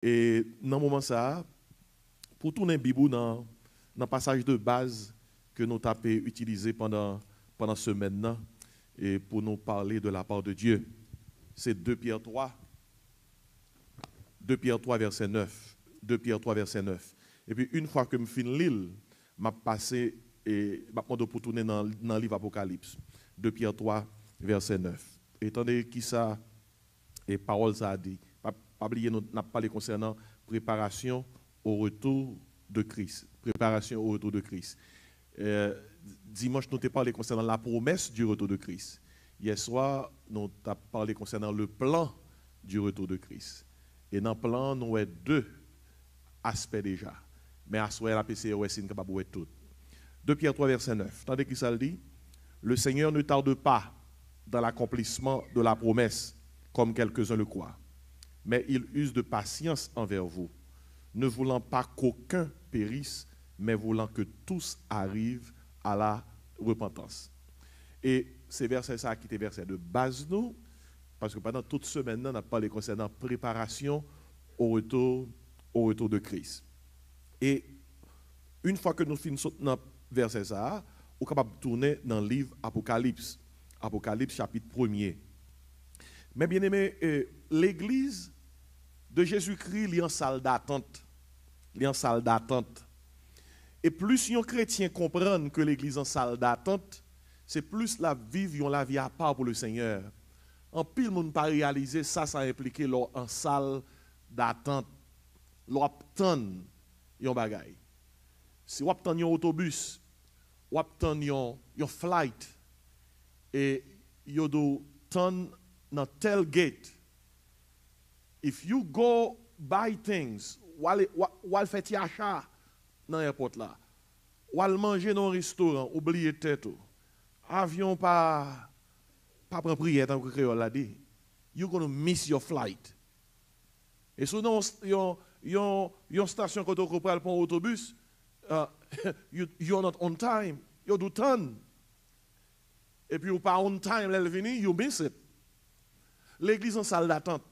Et dans le moment ça, pour tourner Bibou dans le passage de base que nous avons utilisé pendant ce semaine et pour nous parler de la part de Dieu, c'est 2 Pierre 3, 2 Pierre 3 verset 9. 2 Pierre 3 verset 9. Et puis une fois que je finis l'île, je passé et je pour tourner dans le livre Apocalypse. 2 Pierre 3 verset 9. Étant donné qui ça et parole ça a dit, pas oublier nous n'a parlé concernant préparation au retour de Christ. Préparation au retour de Christ. Dimanche, nous avons parlé concernant la promesse du retour de Christ. Hier soir, nous avons parlé concernant le plan du retour de Christ. Et dans le plan, nous avons deux aspects déjà. Mais à soir, la PCO est capable de tout. 2 Pierre 3, verset 9. Tandis qu'il ça dit, le Seigneur ne tarde pas dans l'accomplissement de la promesse, comme quelques-uns le croient. Mais il use de patience envers vous, ne voulant pas qu'aucun périsse, mais voulant que tous arrivent à la repentance. Et c'est verset ça qui était verset de base nous, parce que pendant toute semaine, on a parlé concernant préparation au retour de Christ. Et une fois que nous finissons dans verset ça, on est capable de tourner dans le livre Apocalypse. Apocalypse chapitre 1er. Mais bien aimé, l'église de Jésus-Christ est en salle d'attente. Il est en salle d'attente. Et plus les chrétiens comprennent que l'église est en salle d'attente, c'est plus la vie à part pour le Seigneur. En pile, le monde pas réaliser ça implique en salle d'attente. L'on attend yon bagay. Si on attend yon autobus, on attend yon flight, et you do turn dans tel gate. If you go buy things, while fait achat dans l'aéroport là, while manger dans un restaurant, oubliez tête. Avion pas prendre prière tant que créole l'a dit. You're going to miss your flight. Et sinon yon station quand on prend pour autobus, you're not on time. You do turn. Et puis ou pas on time elle vini, you miss it. L'église en salle d'attente.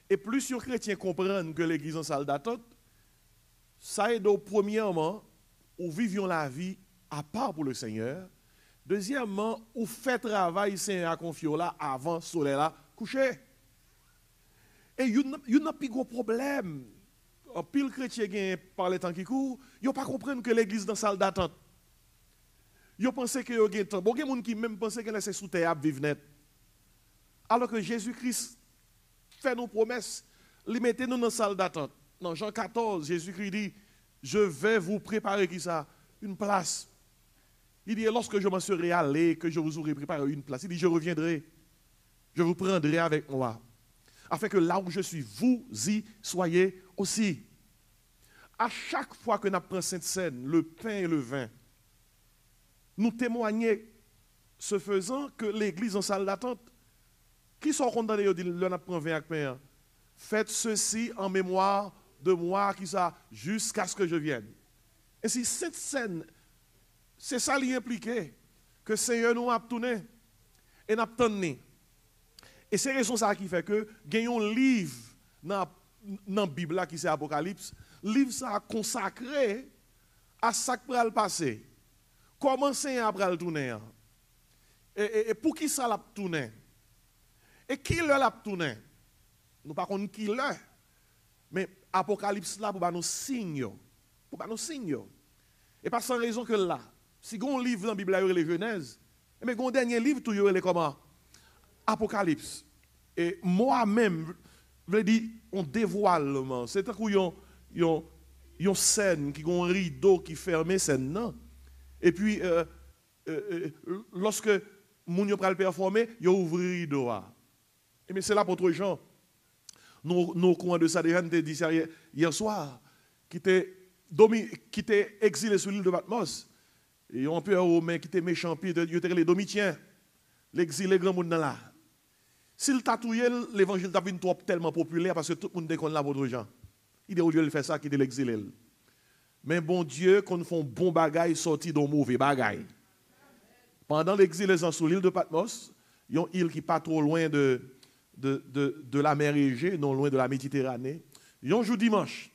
Et plus les chrétiens comprennent que l'église en salle d'attente, ça aide premièrement, ou vivions la vie à part pour le Seigneur. Deuxièmement, ou fait travail Seigneur à confier là avant le soleil là coucher. Et il n'y a pas de gros problème. En pile chrétien qui par les temps qui courent, ils ne pas comprendre que l'église dans salle d'attente. Ils pensent que il y a temps. Bon, il y a des gens qui même pensent que c'est sous terre vivre net. Alors que Jésus-Christ fait nos promesses, les mettez nous dans la salle d'attente. Dans Jean 14, Jésus-Christ dit, je vais vous préparer qui ça, une place. Il dit, lorsque je m'en serai allé, que je vous aurai préparé une place. Il dit, je reviendrai, je vous prendrai avec moi, afin que là où je suis, vous y soyez aussi. À chaque fois que nous prenons cette scène, le pain et le vin, nous témoignons, ce faisant, que l'église en salle d'attente, qui sont condamnés, ils disent, le prend vin avec pain. Faites ceci en mémoire de moi, qui ça, jusqu'à ce que je vienne. Et si cette scène, c'est ça qui implique, que le Seigneur nous a tourné et nous a tenu. Et c'est raison ça qui fait que, gagnons un livre dans la Bible qui c'est Apocalypse, livre ça consacré à ça qui va le passer. Comment le Seigneur va le tourner? Et pour qui ça l'a tourné? Et qui l'a tourné? Nous ne savons pas qui l'a. Mais Apocalypse là pour nous signer. Pour nous signer. Et pas sans raison que là, si on a un livre dans la Bible, il y a les Genèse, mais on a un dernier livre, tout y a comment? Apocalypse. Et moi-même, je veux dire, on dévoilement. C'est un coup, il y a une scène, qui a un rideau qui ferme scène, non? Et puis, lorsque moun yo pral performer, yo ouvri rideau. Mais c'est là pour tous les gens. Nous courant de ça déjà, nous dit ça hier soir, qui était exilé sur l'île de Patmos. Et on peut romain qui était méchant, puis il était les Domitiens, l'exilé grand monde là. S'il tatouait, l'évangile t'a vu tellement populaire parce que tout le monde déconne là pour d'autres gens. Il dit au lieu de faire ça, qui était l'exilé. Mais bon Dieu, qu'on fait un bon bagaille sorti d'un mauvais bagaille. Pendant l'exil sur l'île de Patmos, il y a une île qui n'est pas trop loin de la mer Égée, non loin de la Méditerranée. Un jour dimanche,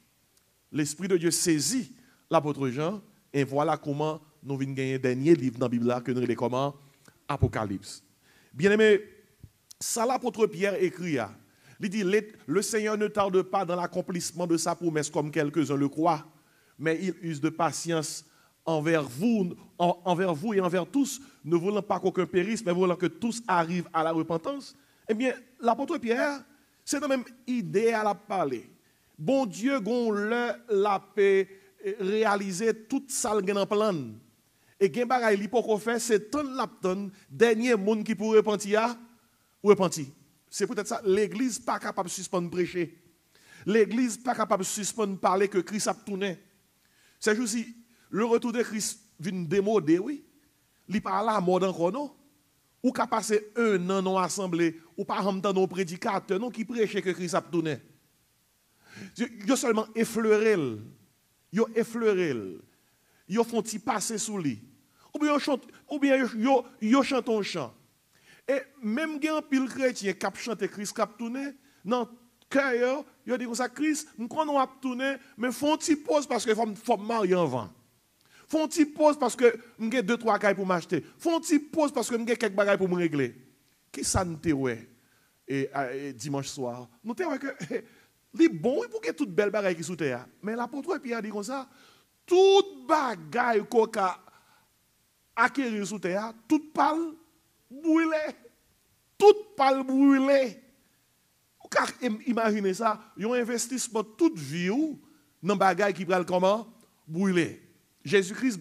l'Esprit de Dieu saisit l'apôtre Jean, et voilà comment nous venons gagner un dernier livre dans la Bible que nous avons comment Apocalypse. Bien aimé, ça l'apôtre Pierre écrit. Il dit, le Seigneur ne tarde pas dans l'accomplissement de sa promesse comme quelques-uns le croient, mais il use de patience envers vous et envers tous, ne voulant pas qu'aucun périsse, mais voulant que tous arrivent à la repentance. Eh bien, l'apôtre Pierre, c'est la même idée à la parler. Bon Dieu, gon la paix, réaliser toute ça en plan. Et gen bagay li poko fait, c'est ton lapton, dernier monde qui pour repentir, repentir. C'est peut-être ça, l'église pas capable de suspendre prêcher. L'église pas capable de suspendre parler que Christ a tourné. C'est juste si le retour de Christ vient démoder, oui. Il parle à mode encore, non? Ou qu'a passé un an dans l'assemblée, ou par exemple dans nos prédicateurs, non, qui prêchent que Christ a tourné. Yo seulement effleuré. Yo effleuré. Yo font-ils passer sous lui. Ou bien yo chante un chant. Et même gen pile chrétien qui chante Christ qui a tourné, dans cœur, yo dit comme ça Christ, nous connaissons a tourné, mais font-ils pause parce que faut marier avant. Font-ils pause parce que j'ai 2-3 cailles pour m'acheter. Font-ils pause parce que j'ai quelques bagages pour me régler. Qui ça nous te ouais et dimanche soir. Nous te ouais que li bon pour que toute belle bagaille qui sous terre. Mais l'apôtre Pierre dit comme ça, toute bagaille qu'on a acquérir sous terre, toute parle brûlée. Toute parle brûlée. Vous pouvez imaginer ça, ils ont investi toute vie dans bagaille qui prend comment brûler. Jésus-Christ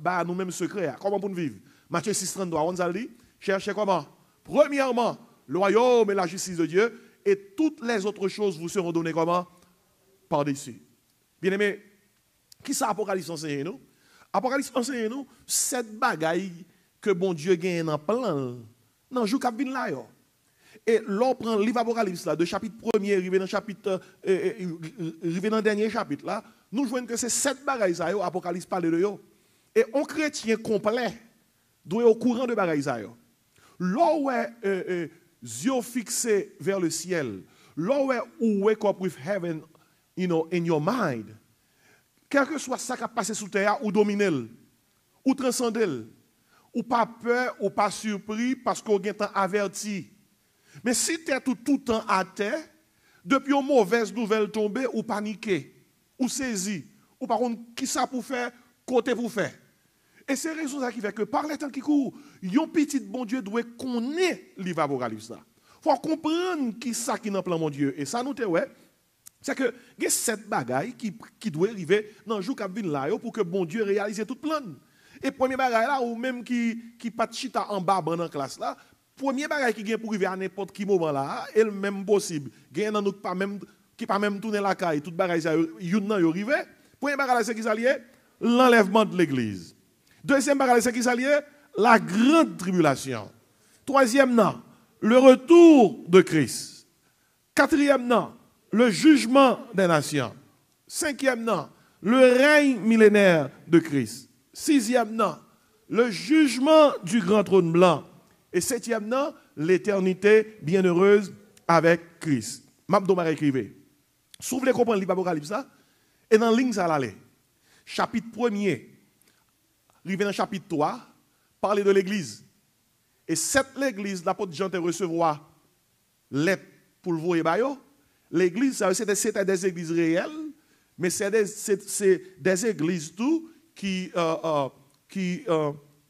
a nous-mêmes secret. Comment pour nous vivre? Matthieu 6,33, on nous dit, cherchez comment? Premièrement, le royaume et la justice de Dieu, et toutes les autres choses vous seront données comment? Par-dessus. Bien aimé, qui ça Apocalypse enseigne nous? Apocalypse enseigne nous 7 bagailles que bon Dieu gagne dans plan. Non, je vais là. Et l'on prend le livre Apocalypse là, de chapitre 1er, arrivé dans le dernier chapitre là, nous voyons que c'est 7 bagailles ça, Apocalypse parle de yo. Et un chrétien complet doit être au courant de bagailles ça. Là où yeux fixés vers le ciel, là où wake up with heaven, in your mind, quel que soit ça qui a passé sous terre, ou dominer, ou transcender, ou pas peur, ou pas surpris, parce qu'on est averti. Mais si tu es tout le temps à terre, depuis une mauvaise nouvelle tombée, ou paniqué, ou saisi, ou par contre, qui ça pour faire, côté pour faire. Et c'est raison ça qui fait que par les temps qui courent, un petit bon Dieu doit connaître l'livre Apocalypse. Il faut comprendre qui ça qui dans plan mon Dieu. Et ça nous te ouais, c'est que il y a 7 bagailles qui doivent arriver dans le jour qui vient là pour que bon Dieu réalise tout plan. Et premier bagaille là, ou même qui pas chita en bas dans la classe là, premier bagaille qui vient pour arriver à n'importe quel moment là, est le même possible. Gagne dans nous pas même qui pas même tourner la caille, tout bagaille ça yon nan yo arrivé. Premier bagaille c'est qui s'allié l'enlèvement de l'église. Deuxième bagaille c'est qui s'allié la grande tribulation. Troisième non, le retour de Christ. Quatrième non, le jugement des nations. Cinquième non, le règne millénaire de Christ. Sixième non, le jugement du grand trône blanc. Et septième non, l'éternité bienheureuse avec Christ. M'abdou m'a écrivé. Si vous voulez comprendre l'Apocalypse, ça, et dans la ligne, ça allait. Chapitre 1er, arrivé dans le chapitre 3, parler de l'église. Et cette l'église, l'apôtre Jean te recevoir lettre pour le voir. L'église, c'était des églises réelles, mais c'est des églises tout qui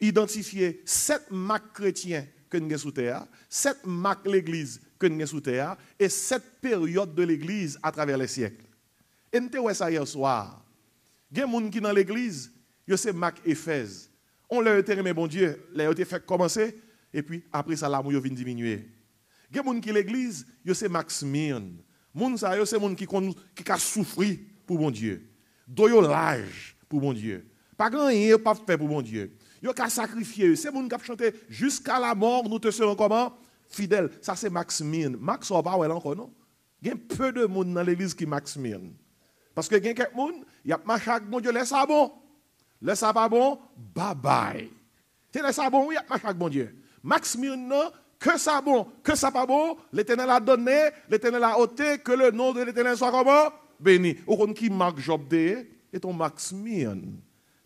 identifiaient 7 marques chrétiens que nous avons sous terre, 7 marques l'église que nous avons sous terre, et 7 périodes de l'église à travers les siècles. Et nous avons ça hier soir. Il y a des gens qui dans l'église, c'est Marc Éphèse. On leur a remis bon Dieu, leur a fait commencer, et puis après ça, l'amour vient diminuer. Il y a des gens qui l'église, c'est Max Myrne. Moun sa yo c'est moun qui a souffri pour bon Dieu. Doyo l'âge pour bon Dieu. Pas grand rien pas fait pour bon Dieu. Yo a sacrifié, c'est moun qui a chanté jusqu'à la mort nous te serons comment fidèles. Ça c'est Max Myrne. Max on pas encore non. Il y a peu de monde dans l'église qui Max Myrne. Parce que il y a quelques monde, il y a machaque bon Dieu laisse ça bon. Laisse ça pas bon, bye bye. C'est laisse ça bon, il y a machaque bon Dieu. Max Myrne non. Que ça bon, que ça pas bon, l'Éternel a donné, l'Éternel a ôté, que le nom de l'Éternel soit comment? béni. Ou qu'on qui marque Job de, et ton Maximian.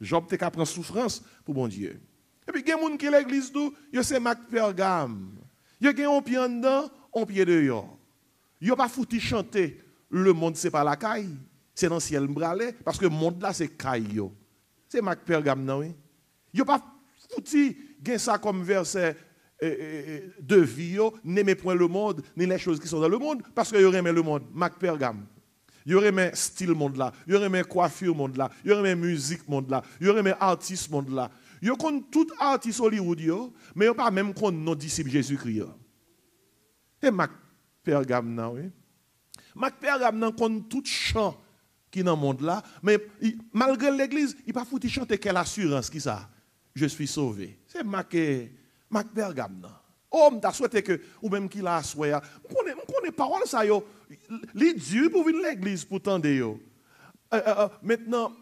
Job te ka prend souffrance pour bon Dieu. Et puis, il y a des gens qui l'église, ils c'est Mac Pergame. Il y a des gens qui sont en dedans, on pied dehors. Ils n'ont pas foutu chanter. Le monde, ce n'est pas la caille. C'est dans le ciel bralé. Parce que le monde là, c'est caille. C'est Mac Pergame, non? Oui? Ils n'ont pas foutu ça comme verset de vie. N'aimez point le monde, ni les choses qui sont dans le monde. Parce que ils aiment le monde. Mac Pergame. Il y aurait un style monde là, il y aurait un coiffure monde là, il y aurait une musique monde là, il y aurait un artiste monde là. Il y a tout artiste Hollywood mais il n'y a pas même qu'on nos disciples Jésus-Christ. Et Mac Pergame nan oui. Mac Pergame nan qu'on tout chant qui dans le monde là, mais malgré l'église, il pas foutu chanter quelle assurance qui ça. Je suis sauvé. C'est Mac Pergame nan. Oh, m'ta souhaité que ou même qu'il a souhaité. On connaît parole ça yo. Les dieux pour venir l'église pour tendre yo. Maintenant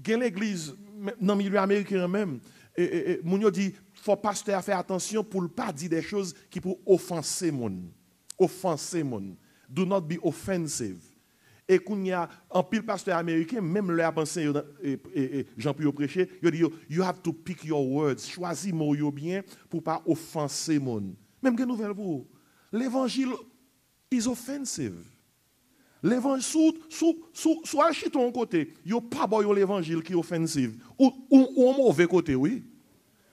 gen l'église dans le milieu américain même moun yo dit faut pasteur faire attention pour ne pas dire des choses qui pour offenser moun. Offenser moun. Do not be offensive. Et qu'on y a un pile pasteur américain, même leur pensée, Jean-Pierre prêcher, il dit, you have to pick your words, choisis mots bien pour pas offenser moun. Même que nouvelle pour l'évangile is offensive. L'évangile, soit acheter ton côté, il n'y a pas bon l'évangile qui est offensive. Ou un mauvais côté, oui.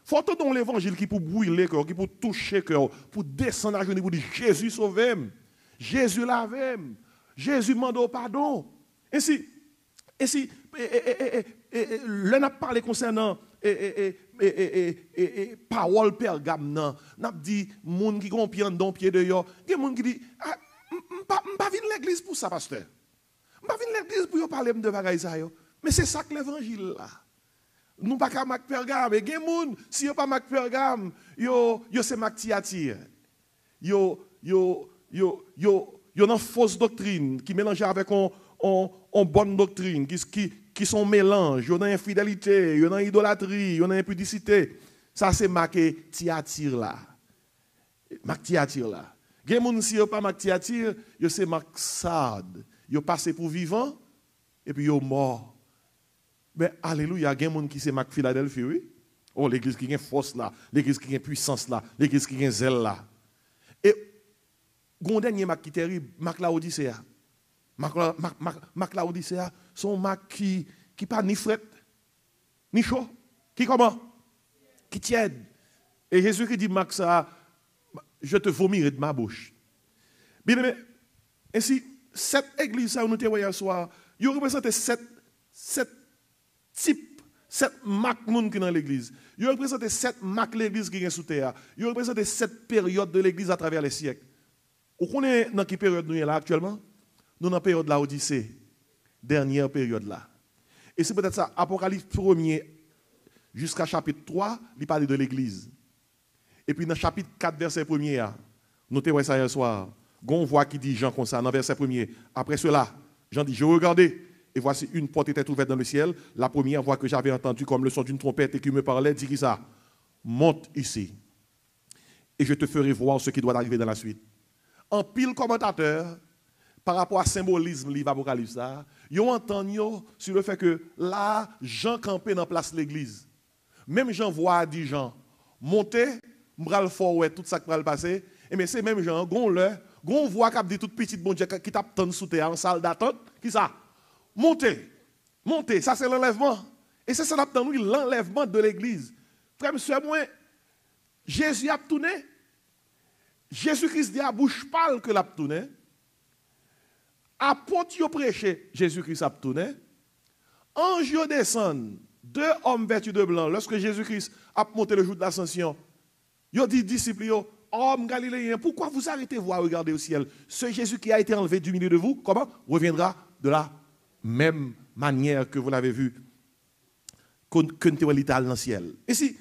Faut te donner l'évangile qui pour brûler le cœur, qui pour toucher le cœur, pour descendre à genoux, pour dire Jésus sauve-moi. Jésus lave-moi. Jésus demande pardon. Et si l'on a parlé concernant parole Pergame, n'a dit moun qui comprend dans pied de yo, il y a moun qui dit pas venir l'église pour ça pasteur. Pas venir l'église pour parler de bagaille ça yo. Mais c'est ça que l'évangile là. Nous pas qu'à Mac Pergame, et gen moun si yo pas Mac Pergame, yo c'est Mac Tiatir. Yo une fausse doctrine qui mélange avec une bonne doctrine, qui sont mélange, il y a une infidélité, il y a une idolâtrie, il y a une impudicité. Ça, c'est marqué Tiatir là. Marc Tiatir là. Il y a des gens qui ne sont pas Marc Tiatir, c'est Marc Sade. Ils passé pour vivant et puis ils sont morts. Mais alléluia, il y a des gens qui sont Marc Philadelphie, oui. Oh, l'église qui a force là, l'église qui a puissance là, l'église qui a zèle là. Et gon dernier Mac qui terrible, Mac Laodicea. Mac Laodicea, son Mac qui pas ni fret, ni chaud, qui comment? Qui tiède. Et Jésus qui dit Mac ça, je te vomirai de ma bouche. Bien aimé, ainsi, cette église ça où nous te voyons hier soir, il représente sept types, 7 Mac moun qui dans l'église. Il représente 7 Mac l'église qui est sous terre. Il représente 7 périodes de l'église à travers les siècles. Vous connaissez dans quelle période nous sommes là actuellement? Nous sommes dans la période de la Odyssée, dernière période là. Et c'est peut-être ça, Apocalypse 1er jusqu'à chapitre 3, il parle de l'église. Et puis dans chapitre 4, verset 1er, nous te voyons ça hier soir, on voit qui dit Jean comme ça, dans verset 1er. Après cela, Jean dit, je regardais, et voici une porte était ouverte dans le ciel. La première voix que j'avais entendue comme le son d'une trompette et qui me parlait, dit ça, monte ici, et je te ferai voir ce qui doit arriver dans la suite. En pile commentateur, par rapport à symbolisme livre Apocalypse, ils ont entendu sur le fait que là, Jean campait dans la place de l'église. Même Jean voit dit Jean, montez, m'bral fort tout ça qui va le passer. Et mais c'est même Jean, gon voit qui dit toute petite bon Dieu qui t'attend sous terre en salle d'attente, qui ça? Montez, ça c'est l'enlèvement. Et c'est ça l'attend nous l'enlèvement de l'église. Frère monsieur moi, Jésus a tourné. Jésus-Christ dit à bouche pâle que l'a tourné. Apôtre yo prêché, Jésus-Christ a tourné. Ange yo descend, 2 hommes vêtus de blanc. Lorsque Jésus-Christ a monté le jour de l'ascension, yo dit disciples yo, hommes galiléens, pourquoi vous arrêtez voir regarder au ciel? Ce Jésus qui a été enlevé du milieu de vous, comment? Reviendra de la même manière que vous l'avez vu que nous l'étal dans le ciel. Et si,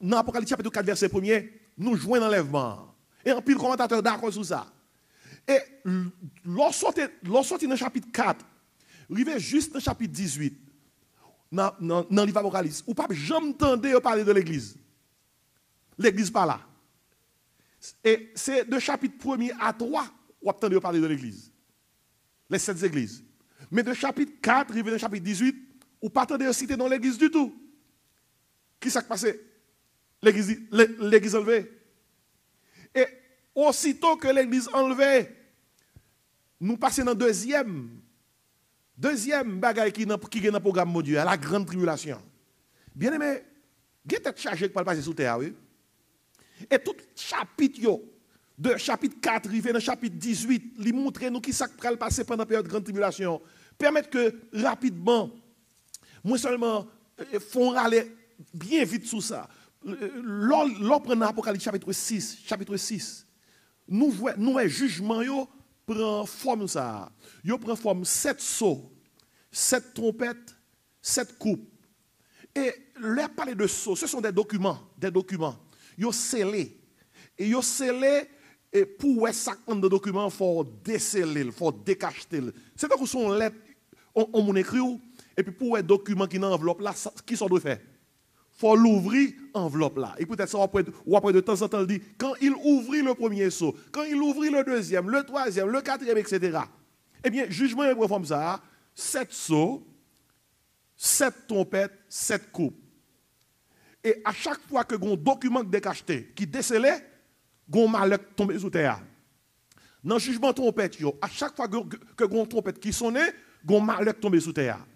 dans Apocalypse chapitre 4, verset 1er, nous jouons l'enlèvement. Et un pile commentateur d'accord sur ça. Et lorsqu'on sortit dans le chapitre 4, arrivé juste dans le chapitre 18, dans le livre Apocalypse, ou pas jamais entendu parler de l'église. L'église pas là. Et c'est de chapitre 1er à 3 où on entend parler de l'église. les 7 églises. Mais de chapitre 4, arrivé au chapitre 18, ou pas de citer dans l'église du tout. Qui s'est passé? L'église enlevée. Et aussitôt que l'église enlevée, nous passons dans deuxième bagaille qui est dans le programme module, la grande tribulation. Bien aimé, il y a tête chargée pour passer sous terre, oui. Et tout chapitre, de chapitre 4 arrivé dans chapitre 18, il montre nous qui s'est passé pendant la période de grande tribulation. Permettre que rapidement, moi seulement, font aller bien vite sur ça. L'on prend l'Apocalypse chapitre 6, nous voyons jugement prend forme ça. Yo prend forme 7 sceaux, 7 trompettes, 7 coupes. Et là parler de sceaux, ce sont des documents. Yo scellés. Et yo scellés et pour ça de documents faut déceler, faut décacheter. C'est donc son lettre on mon écrit et puis pour un document qui dans enveloppe là qui sont doit faire. Faut l'ouvrir enveloppe là. Et peut-être ça après de temps en temps il dit quand il ouvrit le premier seau, quand il ouvrit le deuxième, le troisième, le quatrième, etc. Eh bien, jugement est comme ça, 7 seaux, 7 trompettes, 7 coupes. Et à chaque fois que un document décacheté qui décelait, un malheur tombe sous terre. Dans le jugement trompette, à chaque fois que un trompette qui sonnait, un malheur tombe sous terre.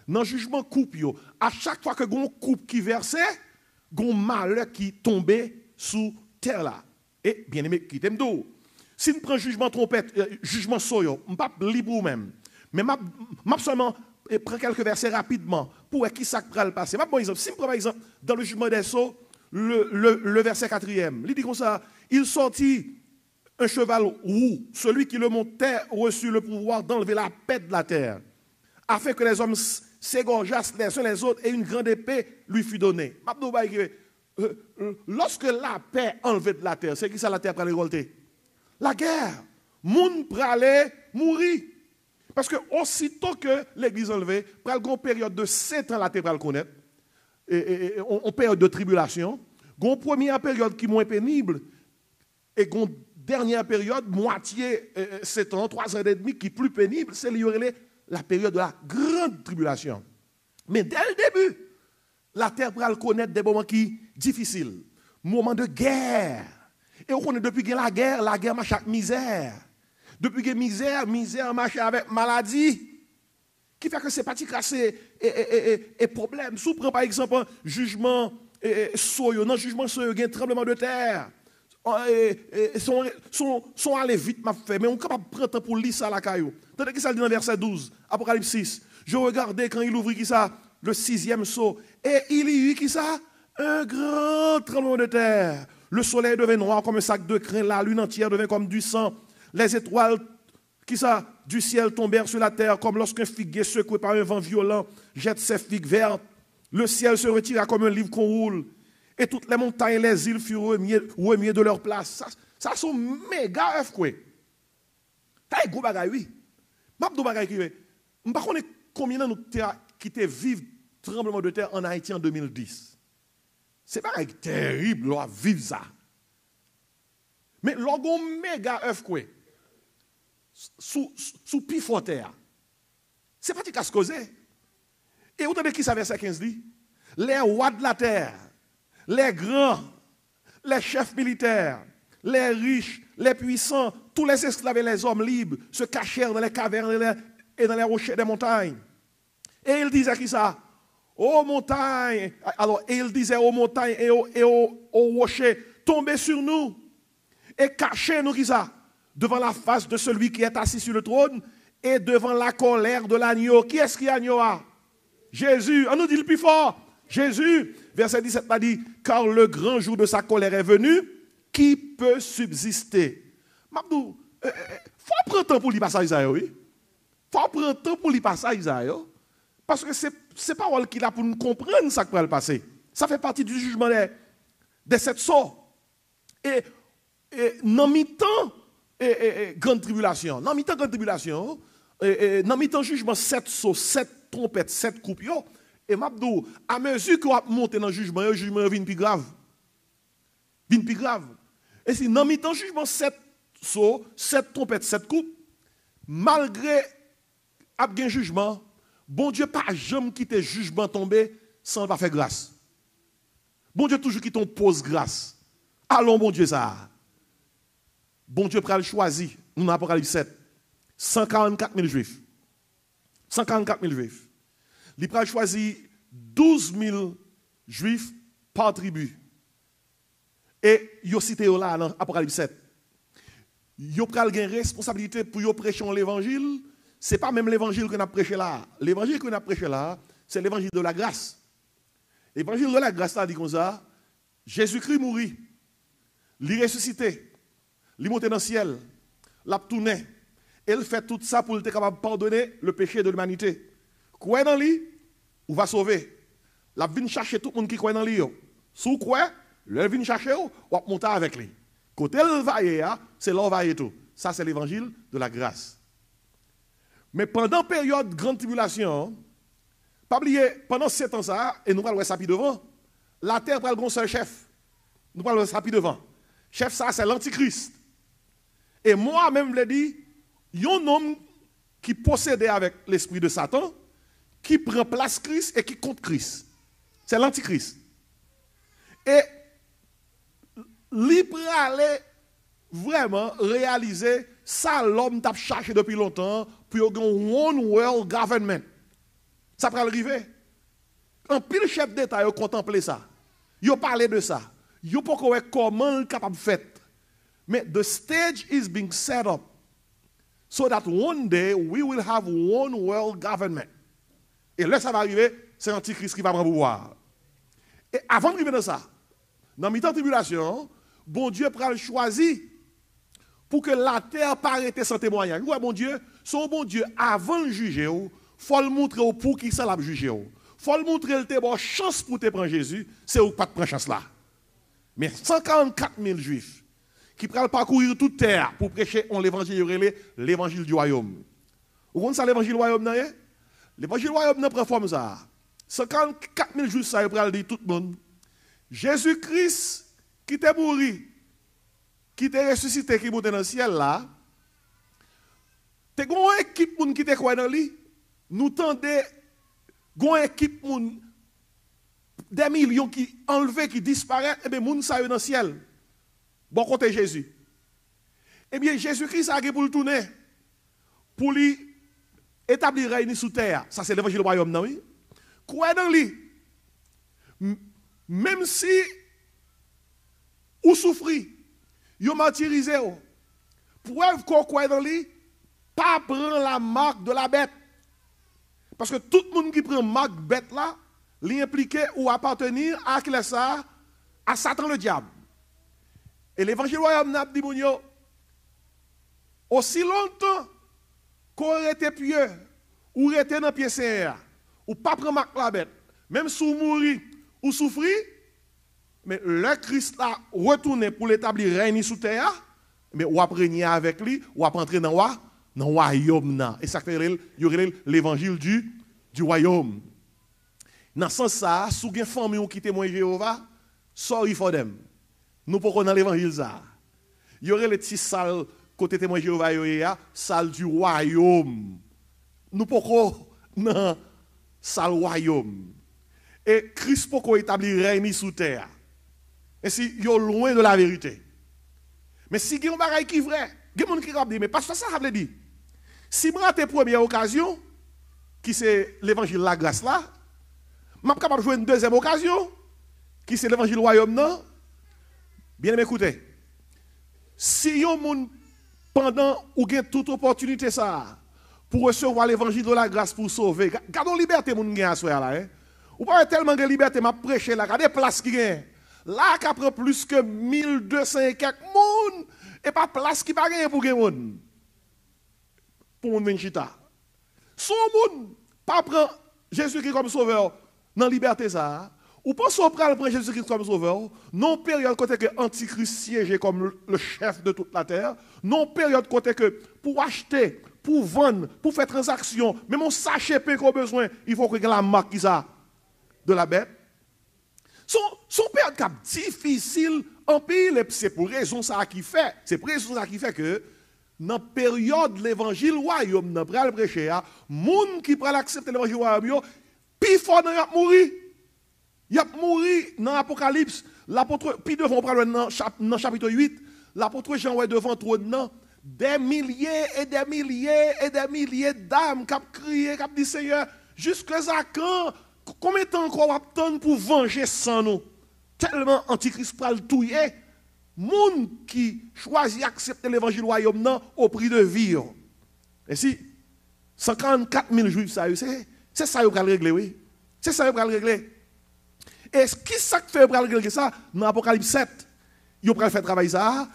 Dans le jugement coupe, à chaque fois que gon coupe qui versait, gon malheur qui tombait sous terre là. Et bien aimé, qui t'aime d'eau. Si nous prenons jugement trompette, jugement soyo, je ne pas libre même. Mais je seulement prends quelques versets rapidement pour qui ça va le passer. Bon exemple, si je prends par exemple dans le jugement des sceaux, le verset 4e, il dit comme ça, il sortit un cheval roux, celui qui le montait reçut le pouvoir d'enlever la paix de la terre, afin que les hommes s'égorgeassent les uns les autres et une grande épée lui fut donnée. Lorsque la paix enlevée de la terre, c'est qui ça la terre pour aller révolter? La guerre. Moun pralé mourir. Parce que aussitôt que l'église enlevée, pral gon période de 7 ans la terre pral connaître, en période de tribulation, gon première période qui est moins pénible, et gon dernière période, moitié 7 ans, 3 ans et demi, qui est plus pénible, c'est la période de la grande tribulation. Mais dès le début, la terre pral connaître des moments qui sont difficiles, moments de guerre. Et on connaît depuis que la guerre marche avec misère. Depuis que misère marche avec maladie. Qui fait que c'est pas cassé et problème. Si on prend par exemple un jugement soyo, non jugement soyo, il y a un tremblement de terre. Sont allés vite, m'a fait, mais on est capable de prendre temps pour lire ça à la caillou. Tandis que ça dit dans verset 12, Apocalypse 6. Je regardais quand il ouvrit qui ça, le 6e sceau, et il y eut qui ça, un grand tremblement de terre. Le soleil devint noir comme un sac de crin, la lune entière devint comme du sang. Les étoiles qui ça, du ciel tombèrent sur la terre comme lorsqu'un figuier secoué par un vent violent jette ses figues vertes. Le ciel se retira comme un livre qu'on roule. Et toutes les montagnes et les îles furent remuées de leur place. Ça sont méga earthquake. C'est un gros bagay, oui. Je ne sais pas combien de nous qui te vivre tremblement de terre en Haïti en 2010. C'est pas terrible de vivre ça. Mais lorsqu'on méga earthquake sous pifon terre, c'est pas de causer. Et vous entendez qui ça verset 15 dit? Les rois de la terre, les grands, les chefs militaires, les riches, les puissants, tous les esclaves et les hommes libres se cachèrent dans les cavernes et dans les rochers des montagnes. Et il disait qui ça? Ô montagne, alors il disait aux montagnes et aux rochers, tombez sur nous et cachez-nous qui ça? Devant la face de celui qui est assis sur le trône et devant la colère de l'agneau. Qui est-ce qui est agneau? Jésus. On nous dit le plus fort. Jésus. Verset 17 m'a dit, car le grand jour de sa colère est venu, qui peut subsister? Mabdou, faut prendre temps pour lire passage Isaïe, oui. Faut prendre temps pour lire passage Isaïe. Parce que c'est pas elle qui là pour nous comprendre ça qui va le passer. Ça fait partie du jugement des 7 sceaux. Et dans mi-temps, grande tribulation. Dans mi-temps, grande tribulation. Dans mi-temps, jugement 7 sceaux, 7 trompettes, 7 coupes. Et Mabdou, à mesure qu'on va monter dans le jugement vient plus grave. Vient plus grave. Et si dans mi-temps, jugement 7 sceaux, 7 trompettes, 7 coupes, malgré un jugement, bon Dieu pas jamais quitter jugement tomber sans pas faire grâce. Bon Dieu toujours qui t'en pose grâce. Allons, bon Dieu, ça. Bon Dieu pral choisi, nous dans Apocalypse 7, 144 000 juifs. 144 000 juifs. Il pral choisi 12 000 juifs par tribu. Et il a cité là dans Apocalypse 7. Il pral une responsabilité pour prêcher l'évangile. Ce n'est pas même l'évangile qu'on a prêché là. L'évangile qu'on a prêché là, c'est l'évangile de la grâce. L'évangile de la grâce, ça dit comme ça, Jésus-Christ mourit, il ressuscité, il monté dans le ciel, il a tourné, et il fait tout ça pour être capable de pardonner le péché de l'humanité. Croyez dans lui, ou va sauver. Il vient chercher tout le monde qui croit dans lui. Si vous croyez, il vient chercher, ou va monter avec lui. Côté il va, c'est là où va tout. Ça, c'est l'évangile de la grâce. Mais pendant la période de grande tribulation, pas oublier, pendant 7 ans, ça, et nous allons ça puis devant, la terre prend le seul chef. Nous allons ça puis devant. Chef, ça, c'est l'antichrist. Et moi-même, je dis, il y a un homme qui possédait avec l'esprit de Satan, qui prend place Christ et qui compte Christ. C'est l'antichrist. Et il peut aller vraiment réaliser ça, l'homme t'a cherché depuis longtemps pour avoir un one world government. Ça peut arriver. Un pile chef d'État a contemplé ça. Il a parlé de ça. Il a pas comment il est capable de faire. Mais the stage is being set up so that one day we will have one world government. Et là, ça va arriver, c'est l'antichrist qui va prendre pouvoir. Et avant d'arriver dans ça, dans le temps de tribulation, bon Dieu prend le choisi pour que la terre n'arrête sans témoignage. Ouais, bon Dieu, son bon Dieu, avant de juger, il faut le montrer pour qui ça l'a jugé. Il faut le montrer qu'il a chance pour te prendre Jésus, c'est où pas de prendre chance là. Mais 144 000 juifs qui prennent parcourir toute terre pour prêcher l'évangile du royaume. Vous comprenez ça, l'évangile du royaume? L'évangile du royaume prend forme ça. 144 000 juifs, ça, ils prennent dire tout le monde. Jésus-Christ qui t'est mort, qui t'est ressuscité, qui est monté dans le ciel là, t'es une équipe qui t'est quoi dans lui, nous tendez une équipe des millions qui enlevés, qui disparaissent, et bien moun ça dans le ciel. Bon côté Jésus. Eh bien Jésus-Christ a pour le tourner, pour lui établir règne sous terre. Ça c'est l'évangile du royaume, non oui? Quoi dans lui? Même si ou souffri, vous martyrisé, preuve qu'on croit dans lui, pas prendre la marque de la bête. Parce que tout le monde qui prend marque bête là, l'impliqué ou appartenir à qui ça? À Satan le diable. Et l'évangile royaume n'a dit aussi longtemps qu'on aurait été pieux, ou été dans pied saint, ou pas prendre marque la bête, même si vous mourrez ou souffrir, mais le Christ a retourné pour l'établir règne sous terre, mais ou après régner avec lui, ou après entrer dans le royaume. Et ça fait l'évangile du royaume. Dans ce sens, ça, si vous avez une famille qui témoigne Jéhovah, sorry for them. Nous pouvons dans l'évangile ça. Il y aurait les petits salles côté témoin Jéhovah, salle du royaume. Nous pouvons dans salle royaume. Et Christ peut établir règne sous terre. Et si il est loin de la vérité. Mais si il y a un bagage qui est vrai, il y a des gens qui disent, mais parce que ça veut dire, si je rate la première occasion, qui c'est l'évangile de la grâce là, je suis capable de jouer une deuxième occasion, qui c'est l'évangile du royaume non. Bien écoutez, si un monde pendant ou gain toute opportunité ça pour recevoir l'évangile de la grâce pour sauver, gardons liberté mon gain à soir là hein. Ou pas tellement de liberté m'a prêcher là, regardez place qui gagne. Là qui prend plus que 1200 et quelques monde et pas place qui pas gagner pour gagner monde. Pour mon chita. Son monde pas prend Jésus-Christ comme sauveur dans liberté ça. Ou pas qu'on prend Jésus-Christ comme sauveur, non période côté que Antichrist siège comme le chef de toute la terre, non période côté que pour acheter, pour vendre, pour faire transaction, même on sachet pain qu'on a besoin, il faut que la marque de la bête. Son période difficile en pile, c'est pour raison ça qui fait, c'est pour raison ça qui fait que dans la période de l'évangile royaume, dans le prêcher, les gens qui prennent accepter l'évangile royaume, puis fort dans mourir. Il a mouru dans l'Apocalypse. L'apôtre, puis devant prendre dans le chapitre 8, l'apôtre Jean est devant trône, des milliers et des milliers et des milliers d'âmes qui ont crié, qui ont dit Seigneur, jusqu'à quand, combien de temps encore on va attendre pour venger sans nous? Tellement Antichrist pral touyer. Moun qui choisit d'accepter l'évangile royaume au prix de vie. Et si 144 000 juifs, c'est ça qui va régler, oui. C'est ça qui va régler. Et ce qui fait régler ça, dans l'Apocalypse 7, il va faire travail ça.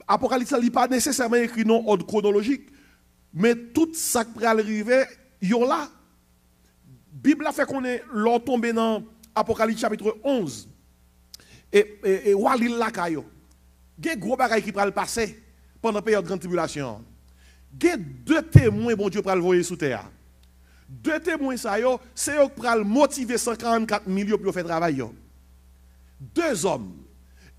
Apocalypse n'est pas nécessairement écrit dans ordre chronologique, mais tout ça qui va arriver, il y a là. La Bible a fait qu'on est tombé dans Apocalypse chapitre 11. Et Walil Lakayo. Il y a des gros bagages qui vont le passer pendant la période de grande tribulation. Il y a 2 témoins, bon Dieu, pour le voir sous terre. 2 témoins, c'est eux qui vont motiver 144 millions pour faire travail. 2 hommes.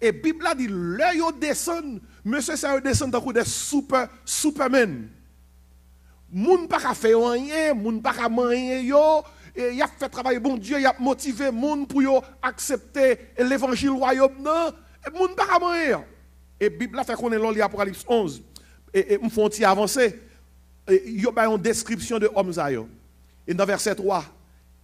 Et la Bible a dit, l'œil descend, monsieur, ça descend dans des supermen. Moun pas qu'à faire rien, moun pas qu'à manger yo, et il a fait travail bon Dieu, il a motivé moun pour yo accepter l'évangile royaume non, et moun pas qu'à manger. Et la Bible a fait qu'on est là l'Apocalypse 11 et me font avancer. Il y a une description de hommes ça yo. Et dans verset 3,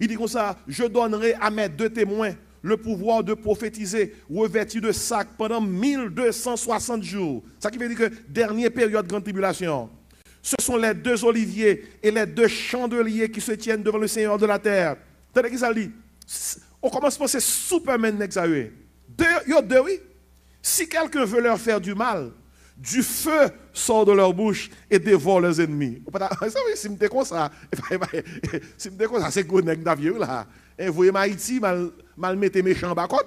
il dit comme ça, je donnerai à mes 2 témoins le pouvoir de prophétiser revêtus de sac pendant 1260 jours. Ça qui veut dire que dernière période de grande tribulation. Ce sont les 2 oliviers et les 2 chandeliers qui se tiennent devant le Seigneur de la terre. Tenez qui ça dit? On commence par ces Superman n'exahué. 2, oui. Si quelqu'un veut leur faire du mal, du feu sort de leur bouche et dévore leurs ennemis. Si je me comme ça, si je comme ça, c'est good nèg d'avion là. Vous voyez Haïti mal mettre méchant bas côte.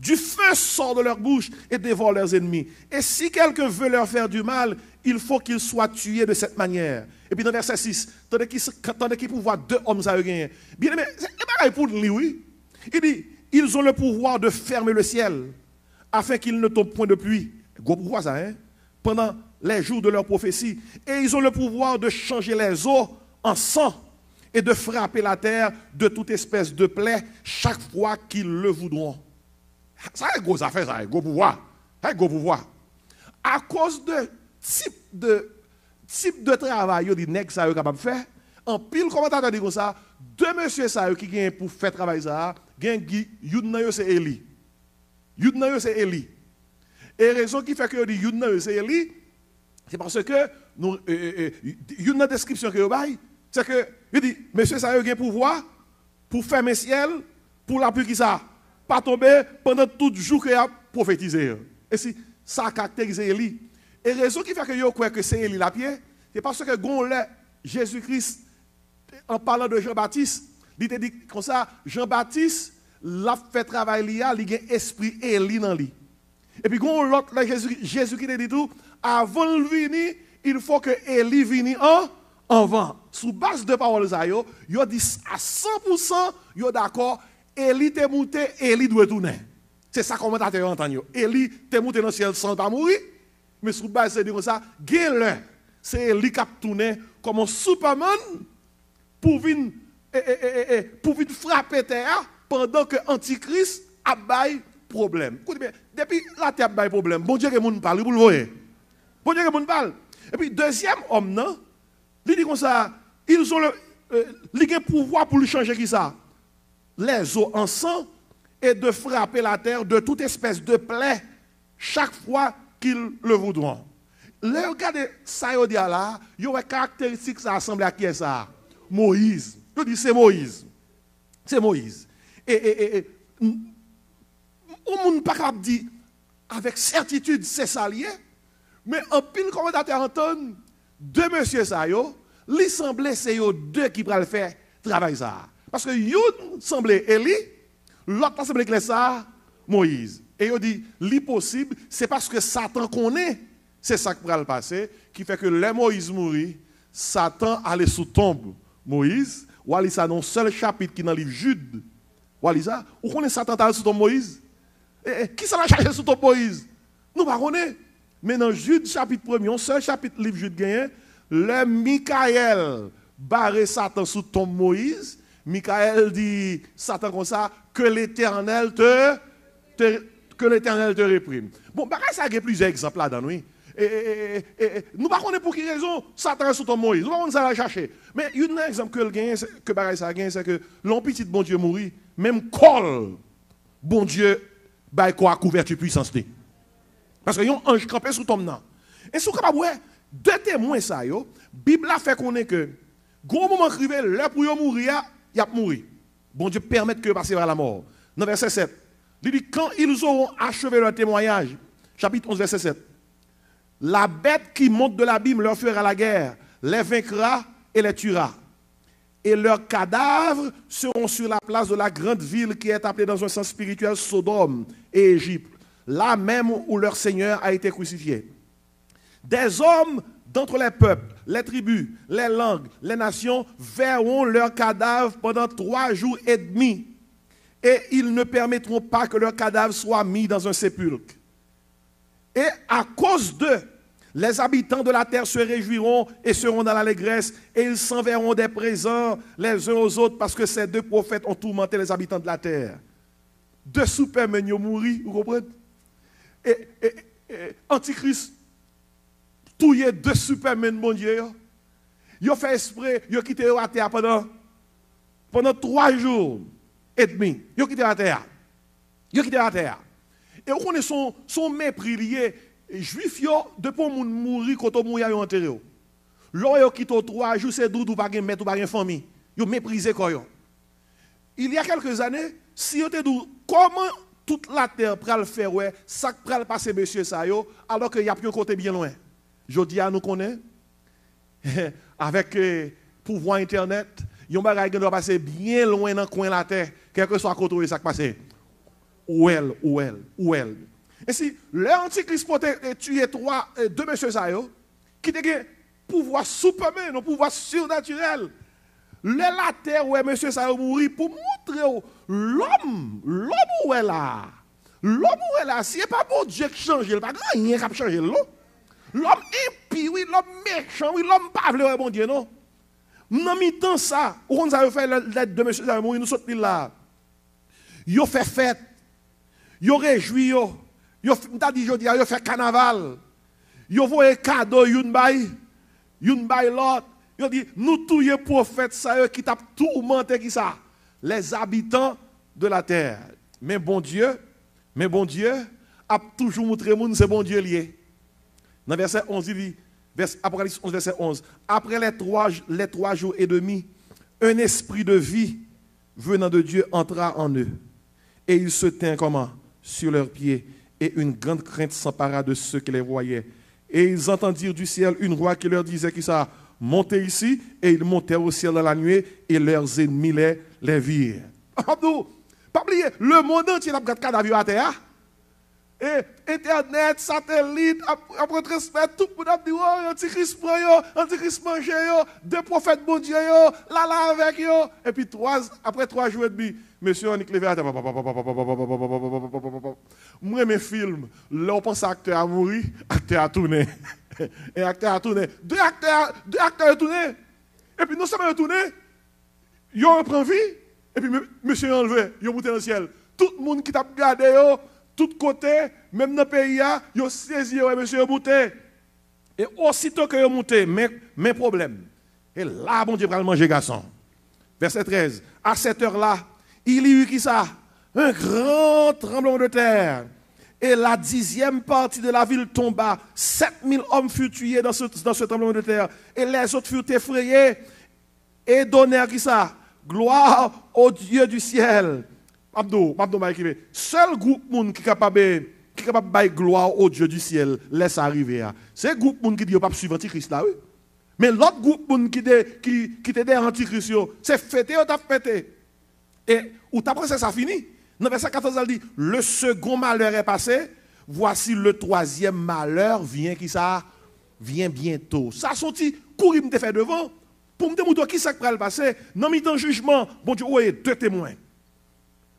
Du feu sort de leur bouche et dévore leurs ennemis. Et si quelqu'un veut leur faire du mal, il faut qu'il soit tué de cette manière. Et puis dans verset 6, tandis qu'il pouvoir 2 hommes à gagner. Bien aimé, c'est pareil pour lui, oui. Il dit, ils ont le pouvoir de fermer le ciel afin qu'il ne tombe point de pluie. Gros pouvoir ça, hein? Pendant les jours de leur prophétie. Et ils ont le pouvoir de changer les eaux en sang et de frapper la terre de toute espèce de plaie chaque fois qu'ils le voudront. Ça a gros affaire, ça a gros pouvoir. Ça a gros pouvoir. À cause de type de travail, il dit nèg ça est capable de faire. En pile commentateur dit comme ça, 2 monsieur ça qui gagne pour faire travail ça, gagne Yudna c'est Eli. Yudna c'est Eli. Et raison qui fait que dit Yudna c'est Eli, c'est parce que nous une description que yo bail, c'est que il dit monsieur ça a gagne pouvoir pour fermer ciel, pour la pluie qui ça pas tomber pendant tout jour qu'il a prophétisé. Et si ça caractérise Eli. Et raison qui fait que yo croit que c'est Eli la pied, c'est parce que Jésus-Christ en parlant de Jean-Baptiste, il te dit comme ça, Jean-Baptiste l'a fait travailler, il a un esprit Eli dans lui. Et puis l'autre Jésus qui te dit tout, avant de venir, il faut que Eli vienne en vent. Sous base de paroles ça yo dit à 100% yo d'accord, Eli te monté, Eli doit tourner. C'est ça commentateur entend yo. Eli te monté dans le ciel sans pas mourir, mais sous base de comme ça, gain c'est Eli qui a tourné comme un Superman pour venir frapper terre pendant que Antichrist a bail problème. Écoutez bien, depuis la terre a bail problème, bon Dieu que moun parle, vous le voyez. Bon Dieu que moun parle. Et puis deuxième homme non, il dit comme ça, ils ont le pouvoir pour lui changer qui ça. Les eaux en sang et de frapper la terre de toute espèce de plaie chaque fois qu'ils le voudront. Regardez ça, il y a là, il y a une caractéristique, ça ressemble à qui est ça? Moïse. Je dis c'est Moïse. C'est Moïse. Et on ne peut pas dire avec certitude c'est ça lié, mais en pile commentateur entend 2 monsieur ça yo, li semblait c'est yo 2 qui pourraient le faire travail ça. Parce que yon semblait Eli, l'autre semblait que ça Moïse. Et il dit, l'impossible, c'est parce que Satan connaît, c'est ça qui va le passer, qui fait que le Moïse mourit, Satan allait sous tombe Moïse, ou allait ça dans un seul chapitre qui est dans le livre Jude. Ou allait ça, ou connaît Satan allait sous tombe Moïse? Qui ça va chercher sous tombe Moïse? Nous ne connaissons pas. Mais dans Jude chapitre 1er, un seul chapitre livre Jude gagné, le Michael barre Satan sous tombe Moïse. Michael dit Satan comme ça, que l'Éternel te réprime. Bon, ça a plusieurs exemples là-dedans, oui. Nous ne connaissons pas pour quelle raison Satan sous tombe Moïse. Nous ne connaissons pas ça chercher. Mais un exemple que ça gagne, c'est que l'on petit bon Dieu mourit, même col, bon Dieu, bah quoi couverture puissance. Parce que yon ange campé sous tombe nan. Et sous capable deux témoins ça yo, Bible a fait connaître que gros moment arrivé l'heure pour yo mourir, y a mouru. Bon Dieu permet que passer vers la mort. Dans verset 7. Il dit quand ils auront achevé leur témoignage, chapitre 11 verset 7. La bête qui monte de l'abîme leur fera la guerre, les vaincra et les tuera. Et leurs cadavres seront sur la place de la grande ville qui est appelée dans un sens spirituel Sodome et Égypte, là même où leur Seigneur a été crucifié. Des hommes d'entre les peuples, les tribus, les langues, les nations verront leurs cadavres pendant 3 jours et demi. Et ils ne permettront pas que leurs cadavres soient mis dans un sépulcre. Et à cause d'eux, les habitants de la terre se réjouiront et seront dans l'allégresse, et ils s'enverront des présents les uns aux autres, parce que ces 2 prophètes ont tourmenté les habitants de la terre. 2 supermen ont mouru, vous comprenez? Et Antichrist, tous les 2 supermen, mon Dieu, ils ont fait esprit, ils ont quitté la terre pendant 3 jours et demi. Ils ont quitté la terre. Ils ont quitté la terre. Et on connaît son mépris lié. Juif, depuis qu'on mourir, quand on mourit, ils ont enterré. Lorsqu'ils quittent 3 jours, c'est doudou, pas de maître, pas de famille. Ils ont méprisé quoi. Il y a quelques années, si on te dit comment toute la terre pral faire, ça pral passer, monsieur, ça, alors qu'il y a plus un côté bien loin. Je dis à nous connaît, avec pouvoir Internet, yon bagay doit passer bien loin dans le coin de la terre, quel que soit côté où ça passe. Où elle. Et si l'antichrist peut tuer 2 messieurs qui ont pouvoir superman, un pouvoir surnaturel, la terre où monsieur ça mourir pour montrer l'homme où est là. L'homme où est là, si ce n'est pas bon Dieu qui change, il n'y a pas rien qui change. L'homme impie, oui, l'homme méchant, oui, l'homme pas vrai, bon Dieu, non. Non, mi-temps ça, on a fait l'aide de monsieur ça mourir, nous sommes là. Ils ont fait fête, ils ont réjoui, ils ont fait carnaval, ils ont fait cadeau, une bail l'autre. Ils ont dit, nous tous les prophètes, ça qui t'a tourmenté, qui ça? Les habitants de la terre. Mais bon Dieu, a toujours montré que c'est bon Dieu lié. Dans verset 11, il dit, Apocalypse 11, verset 11, après les 3 jours et demi, un esprit de vie venant de Dieu entra en eux. Et ils se tinrent comment? Sur leurs pieds. Et une grande crainte s'empara de ceux qui les voyaient. Et ils entendirent du ciel une voix qui leur disait qui ça? Montez ici. Et ils montèrent au ciel dans la nuée et leurs ennemis les virent. Pas oublier, le monde entier a gardé cadavre à terre. Et Internet, satellite, après transmettre, tout le monde a dit, oh, Antichrist prend yo, Antichrist mange yo, 2 prophètes bon Dieu yo, là avec yo. Et puis après 3 jours et demi, monsieur, on est levé à terre. Moi, mes films, là, on pense à acteur à mourir, acteur à tourner. Et acteur à tourner. 2 acteurs à tourner. Et puis, non seulement à tourner, ils reprend vie, et puis, monsieur enlevé, ils monté dans le ciel. Tout le monde qui t'a regardé yo, tout côté, même dans le pays, ils ont saisi, monsieur, monté. Et aussitôt que vous montez, mais problème. Et là, bon Dieu, va le manger, garçon. Verset 13. À cette heure-là, il y eut qui ça? Un grand tremblement de terre. Et la 10e partie de la ville tomba. 7000 hommes furent tués dans ce tremblement de terre. Et les autres furent effrayés et donnèrent qui ça? Gloire au Dieu du ciel. Abdo, seul groupe monde qui est capable de gloire au Dieu du ciel, laisse arriver. C'est le groupe monde qui dit pas suivre Antichrist là, oui. Mais l'autre groupe monde qui était des Antichrist, c'est fêté ou t'as fêté. Et où t'as pensé ça fini? Dans verset 14, elle dit, le second malheur est passé, voici le 3e malheur vient qui ça? Vient bientôt. Ça sorti, courir me fait devant, pour me demander qui ça va le passer. Dans mi-temps jugement, bon Dieu, ouais, 2 témoins.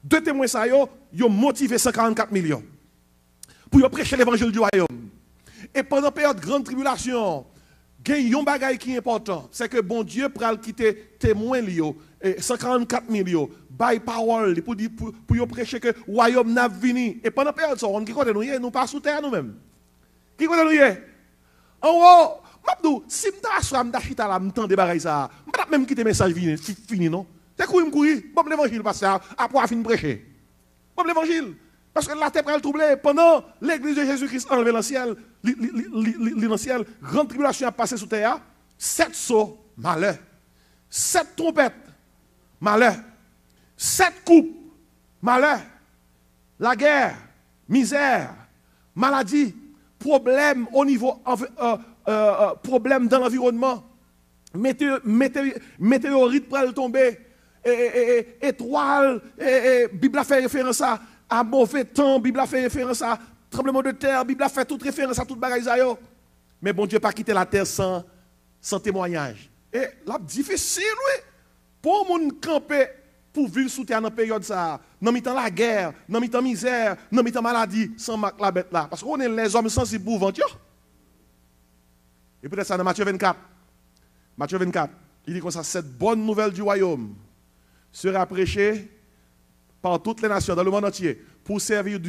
2 témoins, ça, ils ont motivé 144 millions pour prêcher l'évangile du royaume. Et pendant la période de grande tribulation, il y a un bagage qui est important. C'est que bon Dieu pral quitter témoin 144 000 by parole pour prêcher que le royaume n'a venu. Et pendant la période, on qui côté nous pas sous terre nous-mêmes. Qui côté nous en haut, Mabdou, si je suis chita là, je des bagages ça. Je même quitter message fini non. C'est quoi me courir? Bon l'évangile pasteur après fin prêcher. Bon l'évangile parce que la terre pral troubler pendant l'église de Jésus-Christ enlevé dans le ciel, dans le ciel, grande tribulation a passé sous terre, 7 sauts, malheur. 7 trompettes, malheur. 7 coupes, malheur. La guerre, misère, maladie, problème au niveau, problème dans l'environnement, météorite pour le tomber, étoile, Bible a fait référence à mauvais temps, Bible a fait référence à tremblement de terre, Bible a fait toute référence à toute bagaille. Mais bon Dieu n'a pas quitté la terre sans témoignage. Et là, difficile, oui, pour mon camper, pour vivre sous terre dans la période ça, dans mi-temps la guerre, dans mi-temps misère, dans mi-temps maladie, sans la bête là. Parce qu'on est les hommes sensibles pour venture. Et peut-être ça dans Matthieu 24. Matthieu 24, il dit comme ça, cette bonne nouvelle du royaume sera prêchée par toutes les nations dans le monde entier pour servir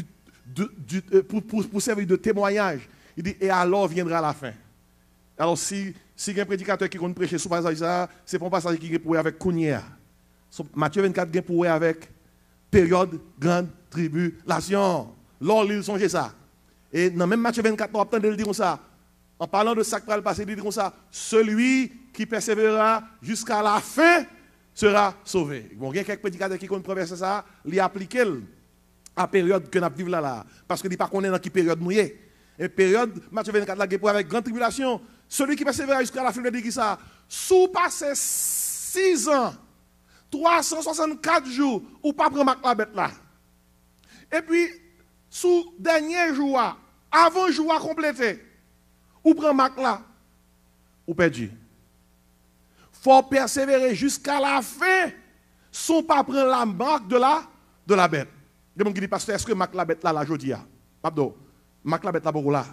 pour servir de témoignage. Il dit, et alors viendra la fin. Alors si il y a un prédicateur qui compte prêcher sur le passage, c'est pas un passage qui est pour avec Kounia. Matthieu 24 est pour avec période grande tribulation. Lors il songe ça. Et dans même Matthieu 24, on entend le dire comme ça. En parlant de ça qui va le passer, il dit comme ça, celui qui persévérera jusqu'à la fin sera sauvé. Bon, il y a quelques prédicateurs qui comptent traverser ça, il appliquent à la période que nous vivons là. Parce que nous ne connaissons pas dans quelle période nous sommes. Et période, Matthieu 24, là, pour avec grande tribulation, celui qui persévère jusqu'à la fin, il dit qui ça? Sous passer 6 ans, 364 jours, ou pas prendre la bête là. Et puis, sous dernier jour, avant le jour complété, ou prendre marque là, ou perdu. Il faut persévérer jusqu'à la fin, sans pas prendre la marque de la bête. Il y a des gens qui disent, pasteur, est-ce que marque la bête là, la jodia? Pabdo, marque la bête là, pour là.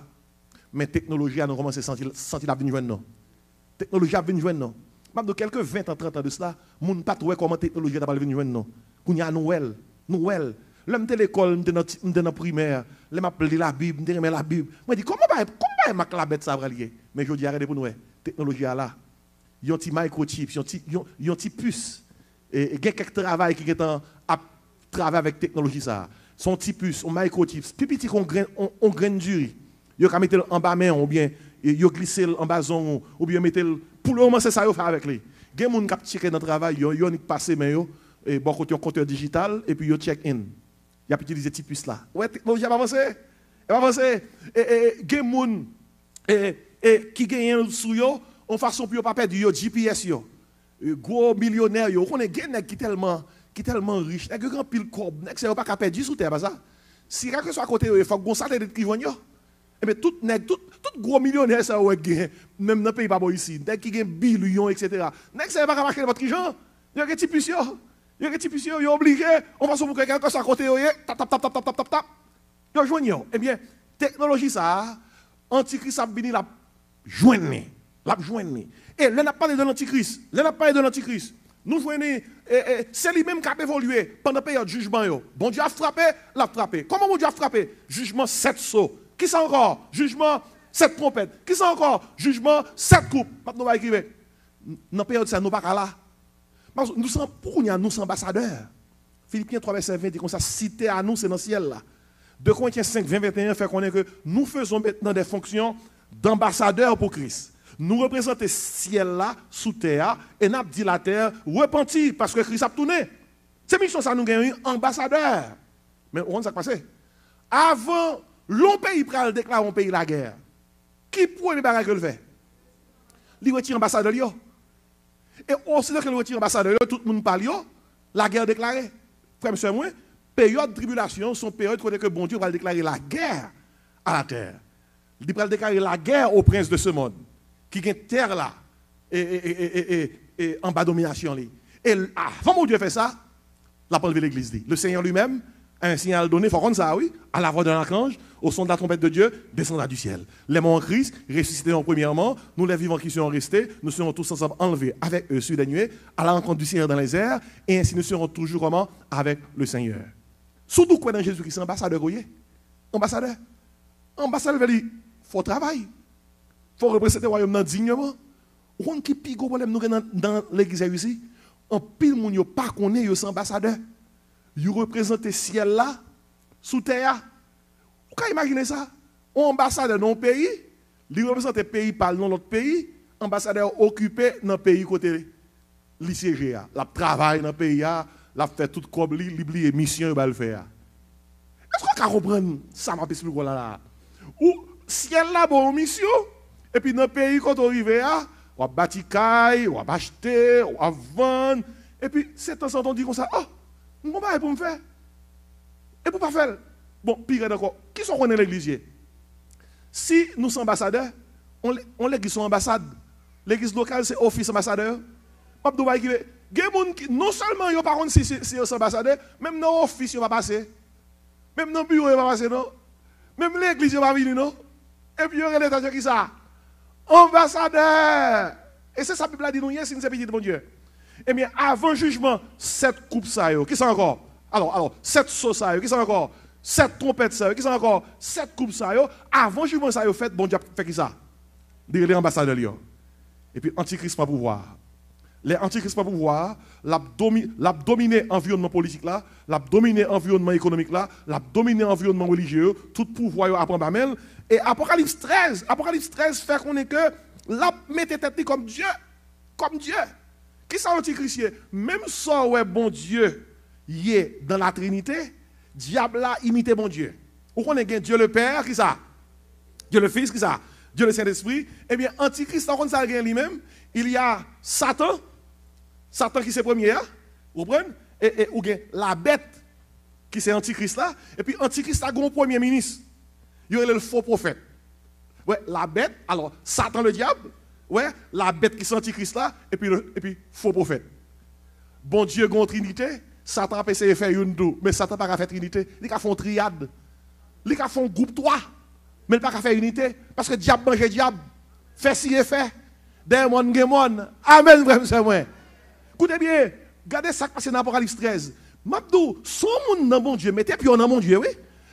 Mais la technologie a commencé à sentir la venue joindre. La technologie a venu joindre. Pabdo, quelques 20 ans, 30 ans de cela, on ne pas trouvé comment la technologie a venue joindre. Qu'on y a Noël. L'homme de l'école, de la primaire, l'homme a appelé la Bible, je la Bible. Je dis, comment marque la bête ça va lier? Mais je dis, arrêtez pour nous. La technologie est là. Il y a un petit microchip, il y a un petit puce. Et il y a quelques travail qui est en travail avec la technologie. Son petit puce, un microchip, plus petit qu'on graine du riz. Il y a mettre en bas main, ou bien il y a glissé en bas zone, ou bien mettre. Pour le moment, c'est ça qu'il faut faire avec lui. Il y a des gens qui checkent dans le travail, ils ont passé, mais ils ont un compteur digital, et puis ils check-in. Il y a utilisé cette puce là. Ouais, la technologie a avancé. Elle a avancé. Et il y a des gens qui gagnent sur eux, en façon pour ne pas perdre le GPS. Gros millionnaires, on est des gens qui tellement riches, qui ont pile corps, qui ne sont pas perdre sous terre. Si quelqu'un soit à côté, il faut qu'on satellite qui vont. Et bien, tout gros millionnaire, ça même dans le pays pas ici, qui ont billions, etc. N'est-ce pas marquer votre argent? Il y a des petits puces. Il y a des petits puces, ils sont obligés. On va sur quelqu'un qui soit à côté, tap. Ils joignent. Eh bien, technologie, ça, Antichrist a venu la joindre. Et là, on a parlé de l'Antichrist. Nous joignons, c'est lui-même qui a évolué pendant la période de jugement. Bon Dieu a frappé, l'a frappé. Comment bon Dieu a frappé? Jugement 7 sauts. Qui c'est encore? Jugement 7 trompettes. Qui c'est encore? Jugement 7 coupes. Maintenant, on va écrire. Dans la période, ça nous pas là. Nous sommes ambassadeurs. Philippiens 3, verset 20 dit comme ça, cité à nous, c'est dans le ciel là. 2 Corinthiens 5, 20, 21 fait connaître que nous faisons maintenant des fonctions d'ambassadeurs pour Christ. Nous représentons le ciel là, sous terre, et nous dit la terre, repentir parce que Christ a tourné. C'est mission ça nous gagnons ambassadeurs. Mais on ça passé. Avant, l'on pays pral déclarer un pays la guerre. Qui pour les bagages que le fait? Il retire ambassadeur. Et aussitôt que le retire ambassadeur, tout le monde parle, la guerre déclarée. Frère, monsieur, moi, période de tribulation, son période où que bon Dieu va déclarer la guerre à la terre. Il va déclarer la guerre au prince de ce monde, qui est terre là, et en bas domination. Et avant mon Dieu fait ça, la parole de l'église dit, le Seigneur lui-même Un signal donné, il faut qu'on ça, oui, à la voix d'un archange, au son de la trompette de Dieu, descendra du ciel. Les morts en Christ, ressuscités en premièrement, nous les vivants qui sont restés, nous serons tous ensemble enlevés avec eux sur les nuées, à la rencontre du Seigneur dans les airs, et ainsi nous serons toujours comment? Avec le Seigneur. Surtout quoi dans Jésus-Christ, ambassadeur, vous voyez? Ambassadeur. Ambassadeur veut dire, il faut travailler. Il faut représenter le royaume dignement. On qui pique problème nous dans l'église ici, en pile moun yo pas connaît yo ambassadeur. Yo représente le ciel là sous terre. Vous pouvez imaginer ça? Un ambassadeur dans un pays, il représente le pays par dans l'autre pays, ambassadeur occupé dans le pays côté li siège là, la travaille dans le pays là, la fait tout comme li mission va le faire. Est-ce qu'on peut comprendre ça m'a expliqué là? Ou ciel là bon mission et puis dans le pays quand on arrive là, on va bâtir caille, on va acheter, on va vendre et puis c'est temps en temps dit comme ça, oh, on va pour me faire. Et pour pas faire. Bon, pire d'accord. Qui sont dans l'église? Si nous sommes ambassadeurs, on l'église son ambassade. L'église locale c'est office ambassadeur. Pas de bail qui non seulement yo pas contre si c'est ambassadeur, même dans office yo va passer. Même dans bureau yo va passer non. Même l'église yo va venir non. Et puis yo l'état qui ça? Ambassadeur. Et c'est ça la Bible a dit nous hier si nous c'est petit de bon Dieu. Eh bien avant jugement, 7 coupes ça yo, qui sont encore? Alors 7 sauces ça yo, qui sont encore? 7 trompettes ça yo, qui sont encore? 7 coupes ça yo, avant jugement ça yo fait bon Dieu fait qui ça? Les ambassadeurs là. Et puis antichrist pas pouvoir. Les antichrists pas pouvoir, l'a dominer environnement politique là, l'a dominer environnement économique là, l'a dominer environnement religieux, tout pouvoir à prendre bamel. Et Apocalypse 13 fait qu'on est que l'a mette tête comme Dieu, comme Dieu. Qui ça antichrist? Même ça ouais bon Dieu y est dans la Trinité, diable a imité bon Dieu. Ou qu'on est Dieu le Père qui ça? Dieu le Fils qui ça? Dieu le Saint-Esprit. Eh bien antichrist on ça lui-même, il y a Satan qui c'est premier, vous comprenez? Et ou bien la bête qui c'est antichrist là, et puis antichrist a un premier ministre. Il y a le faux prophète. Ouais, la bête, alors Satan le diable, ouais, la bête qui c'est antichrist là, et puis faux prophète. Bon Dieu, gon trinité, Satan a essayé de faire une deux, mais Satan n'a pas fait trinité, il a fait une triade. Il a fait un groupe 3, mais il n'a pas fait unité, parce que diable mange diable, fait si et fait. Démon, gémon. Amen, frère, c'est moi. Écoutez bien, regardez ça qui passe dans l'Apocalypse 13. Mabdou, son monde dans mon Dieu, mettez puis on dans mon Dieu, oui.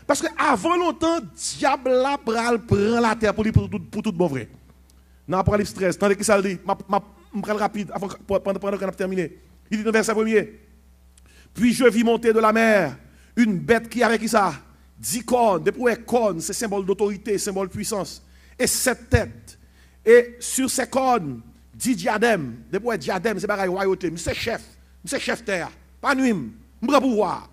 Parce que avant longtemps, diable la prend la terre pour tout bon vrai. Dans l'Apocalypse 13, tandis que ça dit, je prends rapide pendant qu'on a terminé. Il dit dans le verset 1er. Puis je vis monter de la mer une bête qui avait qui ça? 10 cornes, des cornes, c'est symbole d'autorité, symbole de puissance. Et 7 têtes. Et sur ces cornes, 10 diadèmes. Des diadèmes, c'est pareil, royauté. C'est chef terre. Pas nuit, je prends pouvoir.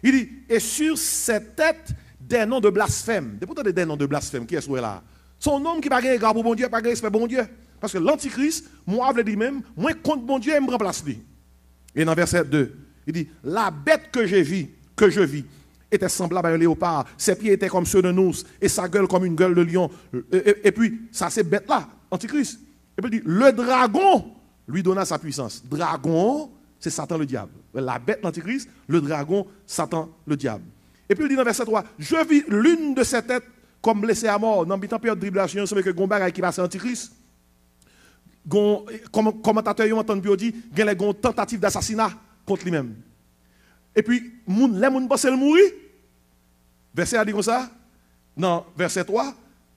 Il dit, et sur ces têtes, des noms de blasphème. Des noms de blasphème, qui est-ce là? Son nom qui n'a pas égard pour bon Dieu, pas respect pour bon Dieu. Parce que l'antichrist, moi, je dis même, moi, contre bon Dieu, il me remplace lui. Et dans verset 2, il dit, la bête que je vis, était semblable à un léopard, ses pieds étaient comme ceux d'un ours, et sa gueule comme une gueule de lion. Et puis, ça c'est bête là, antichrist. Et puis il dit, le dragon lui donna sa puissance. Dragon, c'est Satan le diable. La bête, l'antichrist, le dragon, Satan le diable. Et puis il dit dans verset 3, je vis l'une de ces têtes comme blessée à mort. Dans le temps période de tribulation, c'est que Gomba qui passe antichrist. Comme commentateur ont entendu dire, il y a une tentative d'assassinat contre lui-même. Et puis, les gens pensent le mourir. Verset a dit comme ça. Non, verset 3.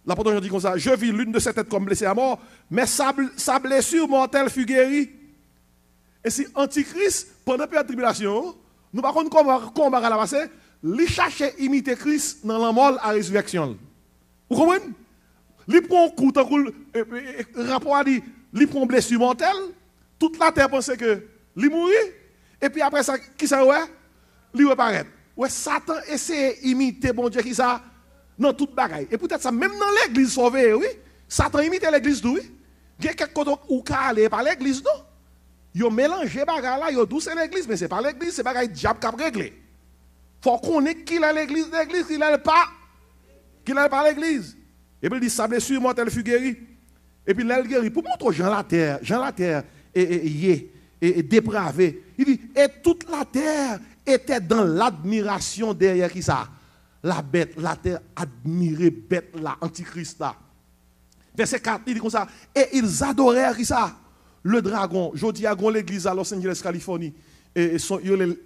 L'apôtre dit comme ça. Je vis l'une de ces têtes comme blessée à mort, mais sa blessure mortelle fut guérie. Et si Antichrist, pendant la période de tribulation, nous ne savons pas comment on va la passer, il cherche à imiter Christ dans la mort à la résurrection. Vous comprenez? Il prend un coup, rapport a dit, il prend une blessure mortelle, toute la terre pensait que il mourit, et puis après ça, qui ça ouais? Il reparaît. Ouais, Satan essaie d'imiter bon Dieu qui ça dans toute bagaille. Et peut-être ça, même dans l'église sauvée, oui. Satan imite l'église, oui. Il y a quelques côtés où il aller par l'église, non. Il a mélangé bagaille là, il a douce l'église, mais c'est pas l'église, c'est bagaille diable qui a réglé. Il faut qu'on ait qu'il a l'église, qu'il n'a pas l'église. Et puis il dit, sa blessure mortelle fut guérie. Et puis là, il guérit. Pour montrer Jean la terre est dépravé. Il dit, et toute la terre était dans l'admiration derrière qui ça? La bête, la terre admirait bête là, antichrist là. Verset 4, il dit comme ça. Et ils adorèrent qui ça? Le dragon. Je dis à l'église à Los Angeles, Californie. Et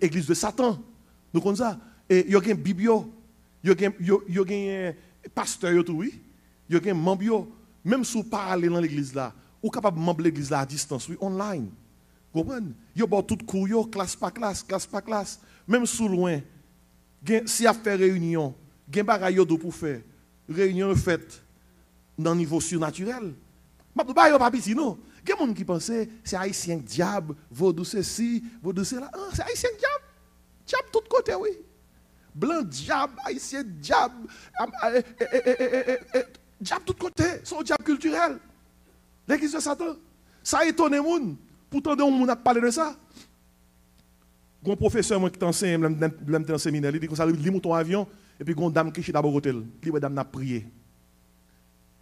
l'église de Satan. Nous connaissons ça. Et il y a un bibio. Il y a un pasteur, oui. Il y a un membre. Même si vous parlez dans l'église là, vous êtes capable de membre l'église là à distance, oui, online. Vous comprenez? Il y a tout cours, classe par classe, classe par classe. Même sous loin. Si vous fait réunion, il y a des choses pour faire. Réunion faite dans le niveau surnaturel. Je ne sais pas si non. Il y a des gens qui pensent que c'est haïtien diable, vaudou ceci, vaudou cela. Ah, c'est haïtien diable. Diable de tous côtés, oui. Blanc diable, haïtien diable. Diable de tous côtés. C'est un diable culturel. L'église de Satan. Ça étonne les gens. Pourtant, on a parlé de ça. Un professeur qui t'enseigne, dans le séminaire, il dit que ça, il monte ton avion, et puis une dame qui est d'abord au hôtel. Il dit, dame n'a prié.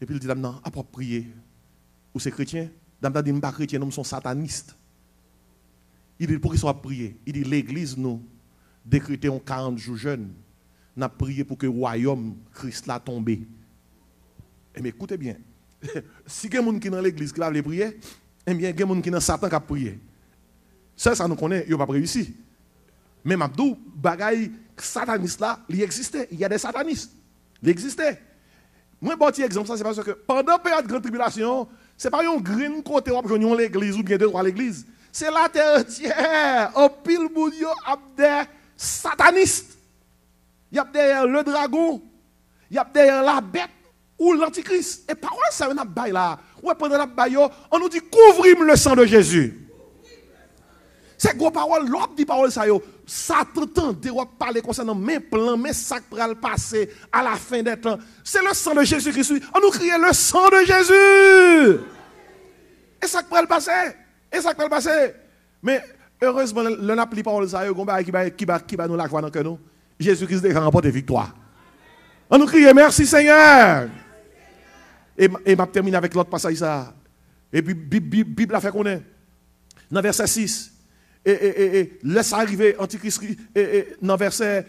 Et puis il dit, dame n'a pas prié. Ou c'est chrétien? Dame n'a dit, pas chrétien, nous sommes satanistes. Il dit, pour qu'ils soient priés. Il dit, l'église, nous, décrété en 40 jours jeunes, n'a prié pour que le royaume Christ l'a tombé. Mais écoutez bien, si il y a des gens qui sont dans l'église qui va prier, eh bien, il y a des gens qui sont dans Satan qui a prié. Ça nous connaît, il n'a pas réussi. Mais Mabdou, bagaille sataniste là, il existait. Il y a des satanistes. Il existait. Moi, bon petit exemple, ça c'est parce que pendant la période de grande tribulation, ce n'est pas un green côté où l'église ou bien deux trois l'église. C'est la terre entière. Au pile boudio, il y a des satanistes. Il y a derrière le dragon. Il y a derrière la bête ou l'antichrist. Et parole ça, on a bail là. Ouais, pendant la bail, on nous dit couvrez-moi le sang de Jésus. C'est gros parole, l'autre dit parole ça yo. Satan tente de parler concernant mes plans, mes sacs pour le passer à la fin des temps. C'est le sang de Jésus-Christ. On nous crie le sang de Jésus. Et ça peut le passer. Et ça peut le passer. Mais heureusement, le n'a plus parole ça yo, qui va nous la joie dans que nous. Jésus-Christ a remporté victoire. On nous crie merci Seigneur. Et m'a terminé avec l'autre passage ça. Et puis Bible a fait qu'on est dans verset 6. Et laisse arriver Antichrist dans verset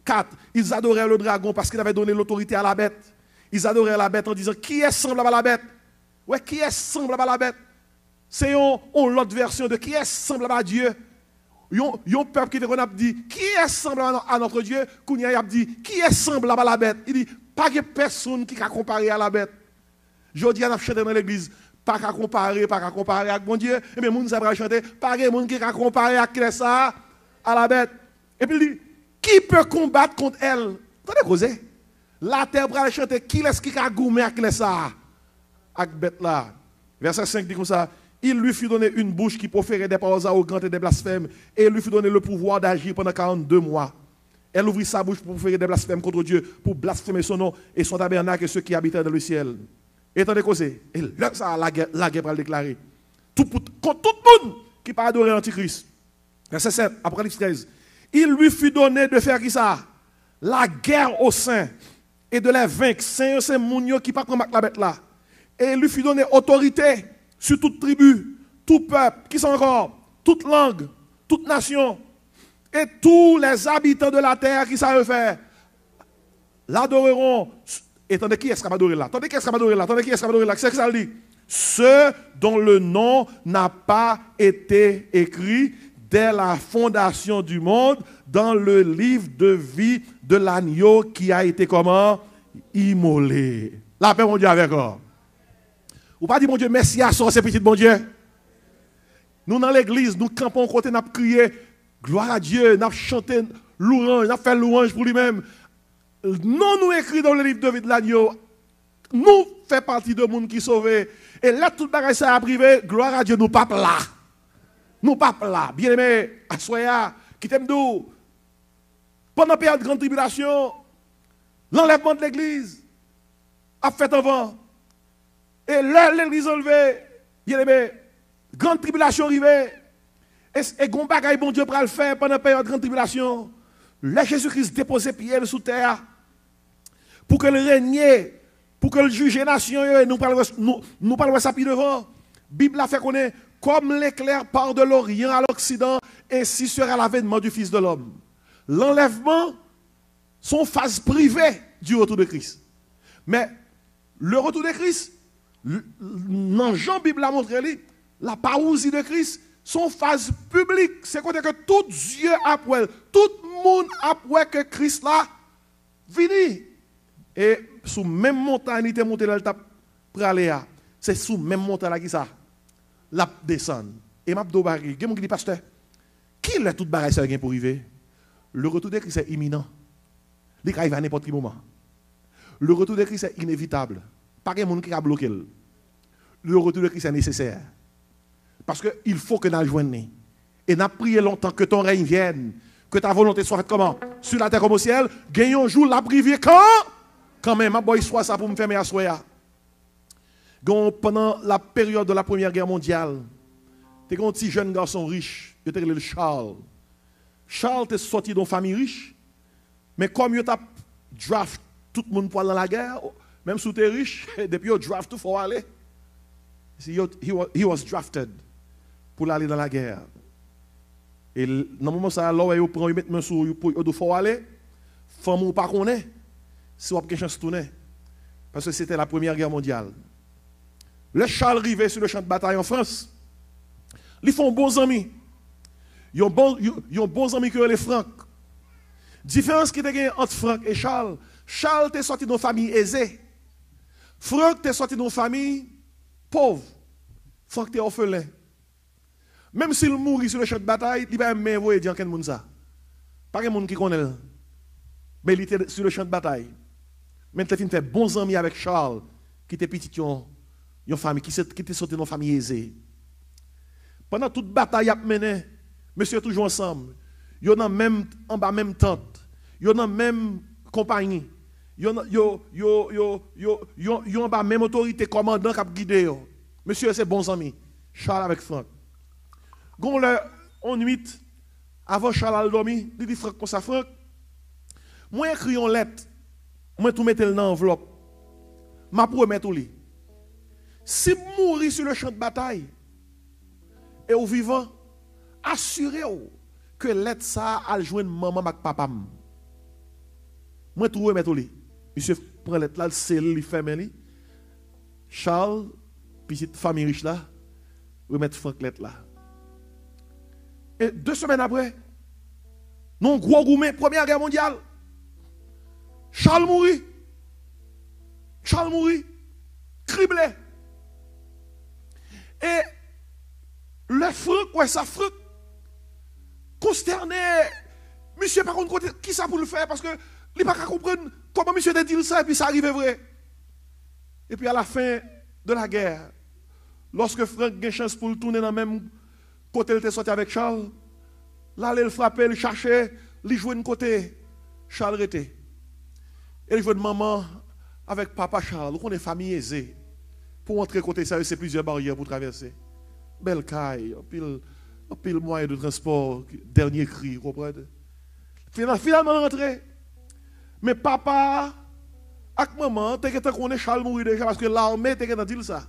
4. Ils adoraient le dragon parce qu'il avait donné l'autorité à la bête. Ils adoraient la bête en disant qui est semblable à la bête? Ouais, qui est semblable à la bête? C'est l'autre version de qui est semblable à Dieu. Yon peuple qui a dit qui est semblable à notre Dieu? Kounia a dit qui est semblable à la bête? Il dit pas de personne qui a comparé à la bête. Je dis à la chanter dans l'église. Pas qu'à comparer avec mon Dieu. Et bien, moun va chanter, pas de monde qui a comparé avec ça à la bête. Et puis il dit, qui peut combattre contre elle? Attendez, causer. La terre va chanter, qui est-ce qui a gourmé avec ça? Avec bête là. Verset 5 dit comme ça, il lui fut donné une bouche qui proférait des paroles arrogantes et des blasphèmes, et il lui fut donné le pouvoir d'agir pendant 42 mois. Elle ouvrit sa bouche pour proférer des blasphèmes contre Dieu, pour blasphémer son nom et son tabernacle et ceux qui habitaient dans le ciel. Et attendez causer. Et là, ça, la guerre va le déclarer. Contre tout le monde qui pas adorer l'Antichrist. Verset 7, Apocalypse 13. Il lui fut donné de faire qui ça? La guerre au sein et de les vaincre. C'est Mounio qui pas prendre la bête là. Et il lui fut donné autorité sur toute tribu, tout peuple, qui sont encore, toute langue, toute nation. Et tous les habitants de la terre qui savent faire, l'adoreront. Et attendez, qui est-ce qui va adorer là? Attendez, qui est-ce qui va adorer là? Attendez, qui est-ce qui va adorer là? C'est ce que ça dit. Ceux dont le nom n'a pas été écrit dès la fondation du monde dans le livre de vie de l'agneau qui a été comment? Immolé. La paix, mon Dieu, avec vous. Ou pas dire, mon Dieu, merci à soi, c'est petit, mon Dieu. Nous, dans l'église, nous campons côté, nous crié, gloire à Dieu, nous chanté louange, nous fait louange pour lui-même. Non, nous écrit dans le livre de vie de l'agneau, nous faisons partie de monde qui sauvé. Et là, tout le bagage ça a privé, gloire à Dieu, nous pas là. Nous pas là. Bien aimé, à Soya, qui t'aime d'où? Pendant la période de grande tribulation, l'enlèvement de l'église a fait avant. Et là, l'église enlevée, bien aimé, grande tribulation arrivée. Et gon bagay bon Dieu pour le faire pendant la période de grande tribulation. Là, Jésus-Christ déposait pied sous terre pour que le régner, pour que le juge les nations, nous parlons ça puis devant. La Bible a fait qu'on est comme l'éclair part de l'Orient à l'Occident, ainsi sera l'avènement du Fils de l'homme. L'enlèvement sont phase privée du retour de Christ. Mais le retour de Christ, dans Jean Bible a montré, la parousie de Christ, son phase publique. C'est quoi que tout Dieu après, tout le monde après que Christ là, vini. Et sous même montagne, il était monté dans le tap pour aller à. C'est sous même montagne là qui ça. La descend. Et m'a dit, il y a dit, pasteur, qui est tout bagaille ça pour arriver? Le retour de Christ est imminent. Il arrive à n'importe quel moment. Le retour de Christ est inévitable. Pas de monde qui a bloqué. Le retour de Christ est nécessaire. Parce qu'il faut que nous joignions. Et nous prié longtemps que ton règne vienne. Que ta volonté soit faite comment? Sur la terre comme au ciel. Gagnons un jour la privé quand? Quand même, ma boy soit ça pour me faire mes assoya. Pendant la période de la Première Guerre mondiale, tu as un petit jeune garçon riche, il était le Charles. Charles était sorti d'une famille riche, mais comme il a draft tout le monde pour aller dans la guerre, même si tu es riche, depuis il draft tout faut aller. He was drafted pour aller dans la guerre. Et dans le moment ça, là où il prend, il met main sur pour faut aller, femme ou pas connaît, si on a une chance de tourner. Parce que c'était la Première Guerre mondiale. Le Charles arrivé sur le champ de bataille en France. Ils font bons amis. Ils ont bons amis que les Francs. Différence qui était entre Franck et Charles. Charles était sorti d'une famille aisée. Franck était sorti d'une famille pauvre. Franck était orphelin. Même s'il mourit sur le champ de bataille, il va même voir dire quel monde ça. Pas quel monde qui connaît. Mais il était sur le champ de bataille. Mais il fait bons amis avec Charles, qui était petit, une famille qui était sorti d'une famille aisée. Pendant toute bataille à mener, monsieur toujours ensemble. Ils sont même en bas même tente. Ils sont même compagnie. Ils sont en bas même autorité commandant qui a guidé. Monsieur c'est bons amis. Charles avec Franck. Gon le en nuit avant Charles dormi, il dit Franck comme ça Franck. Moi écrit une lettre. Moi tout mettre dans enveloppe. M'a promet tout li. Si mourir sur le champ de bataille et au vivant, assurez-vous que l'aide ça a joindre maman avec papa. Moi tout remettre li. Monsieur prend l'aide là, le scelle, il ferme li. Charles, petite famille riche là, remettre Franck l'aide là. Et 2 semaines après, non gros gourmet, Première Guerre mondiale. Charles mourit. Charles mourit. Criblé. Et le Franck, ouais, ça Franck, consterné. Monsieur, par contre, qui ça pour le faire? Parce que il n'a pas comprendre comment monsieur a dit ça et puis ça arrive vrai. Et puis à la fin de la guerre, lorsque Franck a une chance pour le tourner dans le même côté, il était sorti avec Charles. Là, il frappait, il cherchait, il jouait de côté. Charles était. Et il jouait de maman avec papa Charles. On est famille aisée. Pour entrer côté ça, c'est plusieurs barrières pour traverser. Belle caille, un pile moyen de transport, dernier cri, vous comprenez? Finalement, rentrer. Mais papa, avec maman, t'es qu'on est Charles mourir déjà parce que l'armée t'es qu'à dire ça.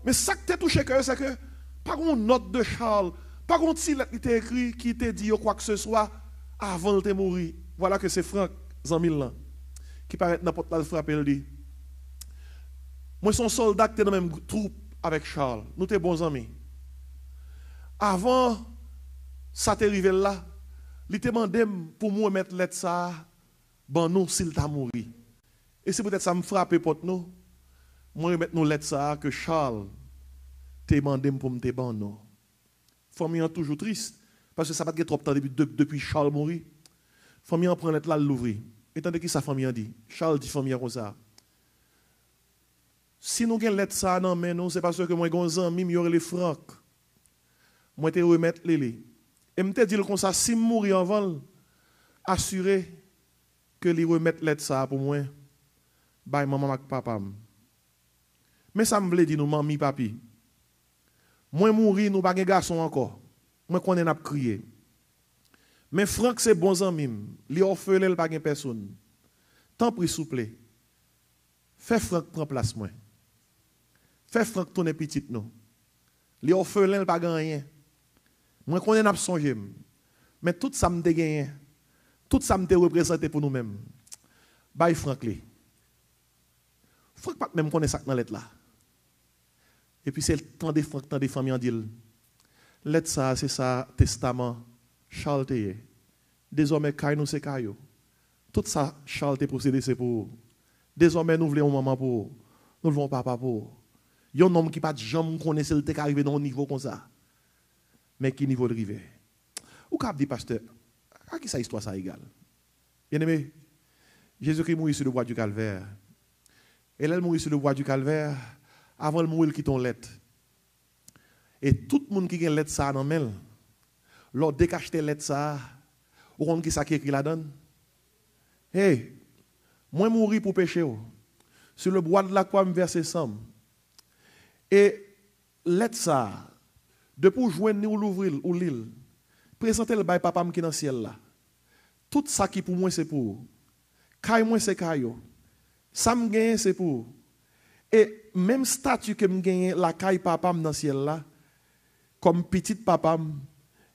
Mais ça que t'es touché cœur, c'est que pas une note de Charles, pas une petite lettre qui t'a écrit, qui t'a dit quoi que ce soit avant de mourir. Voilà que c'est Franck Zanmil qui paraît n'importe quoi frapper le dit. Moi, je suis un soldat qui est dans la même troupe avec Charles. Nous sommes bons amis. Avant, ça t'est arrivé là, il t'a demandé pour moi mettre lettre ça, ben nous, s'il t'a mouru. Et c'est peut-être ça me frappe pour nous. Moi, mettre nous lettre ça que Charles t'a demandé pour me ban nous. Famille est toujours triste parce que ça va être trop de temps depuis Charles mouru. Famille en prend lettre là l'ouvrir. Et tandis que sa famille a dit, Charles dit famille comme ça. Si nous avons lettre ça non mais non, c'est parce que moi j'ai un ami, il y aurait les francs. Moi te remettre les. Et me te dit comme ça, si mourir avant, assurer que les remettre lettre ça pour moi. Bye maman avec papa. Mais ça me veut dire nous mamie papi. Moi mourir nous pas de garçon encore. Moi connais n'a crier. Mais Franck c'est bon ami, li orphelin il pas de personne. Tant pis souple. Fais Franck prendre place moi. Fais Franck tourner petit nous. Les orphelins, ils pas rien. Moi, qu'on n'a pas songé. Mais tout ça me gagné. Tout ça me représenté pour nous-mêmes. Bye Franklin. Franck pas même connaît ça dans lettre là. Et puis c'est le temps des Franck, temps des familles en dit. Lettre ça, c'est ça, testament. Charles Teye. Désormais, Kaye nous c'est Kaye. Tout ça, Charles Teye procédé, c'est pour. Désormais, nous voulons maman pour. Nous voulons papa pour. Il y a un homme qui pas de jamais connaissait le temps arrivé dans un niveau comme ça. Mais qui niveau de rive? Ou qu'a dit pasteur, à qui ça histoire ça égale? Bien aimé, Jésus-Christ mourit sur le bois du calvaire. Et là, il mourit sur le bois du calvaire. Avant de mourir, il quitte une lettre. Et tout le monde qui a une lettre ça dans le lors de décacheter lettre ça, ou on qui ça qui écrit la donne. Hey, moi mourir pour pécher. Sur le bois de la croix, me verser sang. Et lettre ça, depuis joindre ou l'ouvrir ou l'île, présenter le bail papa qui est dans le ciel là. Tout ça qui pour moi c'est pour. Caille moi c'est caille. Ça me gagne c'est pour. Et même statut que me gagne la caille papa dans le ciel là, comme petite papa,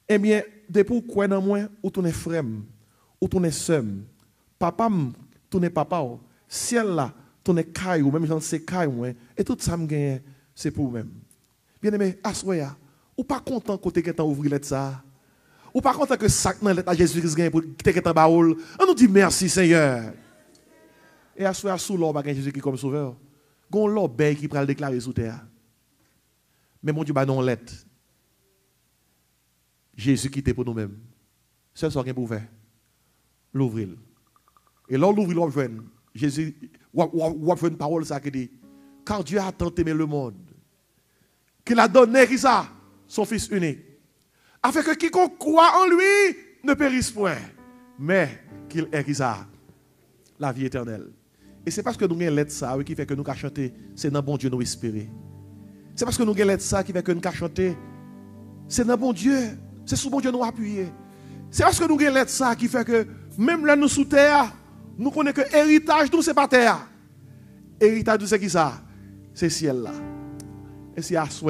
eh bien, depuis quoi dans moi, ou ton frère, ou ton sœur, papa, ton papa, ciel là, ton caille, ou même j'en sais caille, et tout ça me gagne, c'est pour vous-même. Bien aimé, assoya, ou pas content côté que tu as ouvert lettre ça, ou pas content que ça dans lettre à Jésus-Christ gagne pour que tu baoul, on nous dit merci Seigneur. Et assoya sous l'or Jésus-Christ comme sauveur. Gon l'obéi qui pral déclarer sous terre. Mais mon Dieu ba non lettre. Jésus qui était pour nous-mêmes. C'est ça qui est pour faire. L'ouvrir. Et là l'ouvrir l'on joindre. Jésus ou une parole ça qui dit car Dieu a tant aimé le monde qu'il a donné qui ça son fils unique afin que quiconque croit en lui ne périsse point mais qu'il ait qui ça la vie éternelle. Et c'est parce que nous avons lettre ça qui fait que nous chanter c'est dans bon Dieu nous espérer. C'est parce que nous avons lettre ça qui fait que nous chanter c'est dans bon Dieu, c'est sous bon Dieu nous appuyer. C'est parce que nous avons lettre ça qui fait que même là nous sous terre, nous connaissons que héritage nous c'est pas terre. Héritage nous c'est qui ça? C'est ciel là. Et c'est à souhait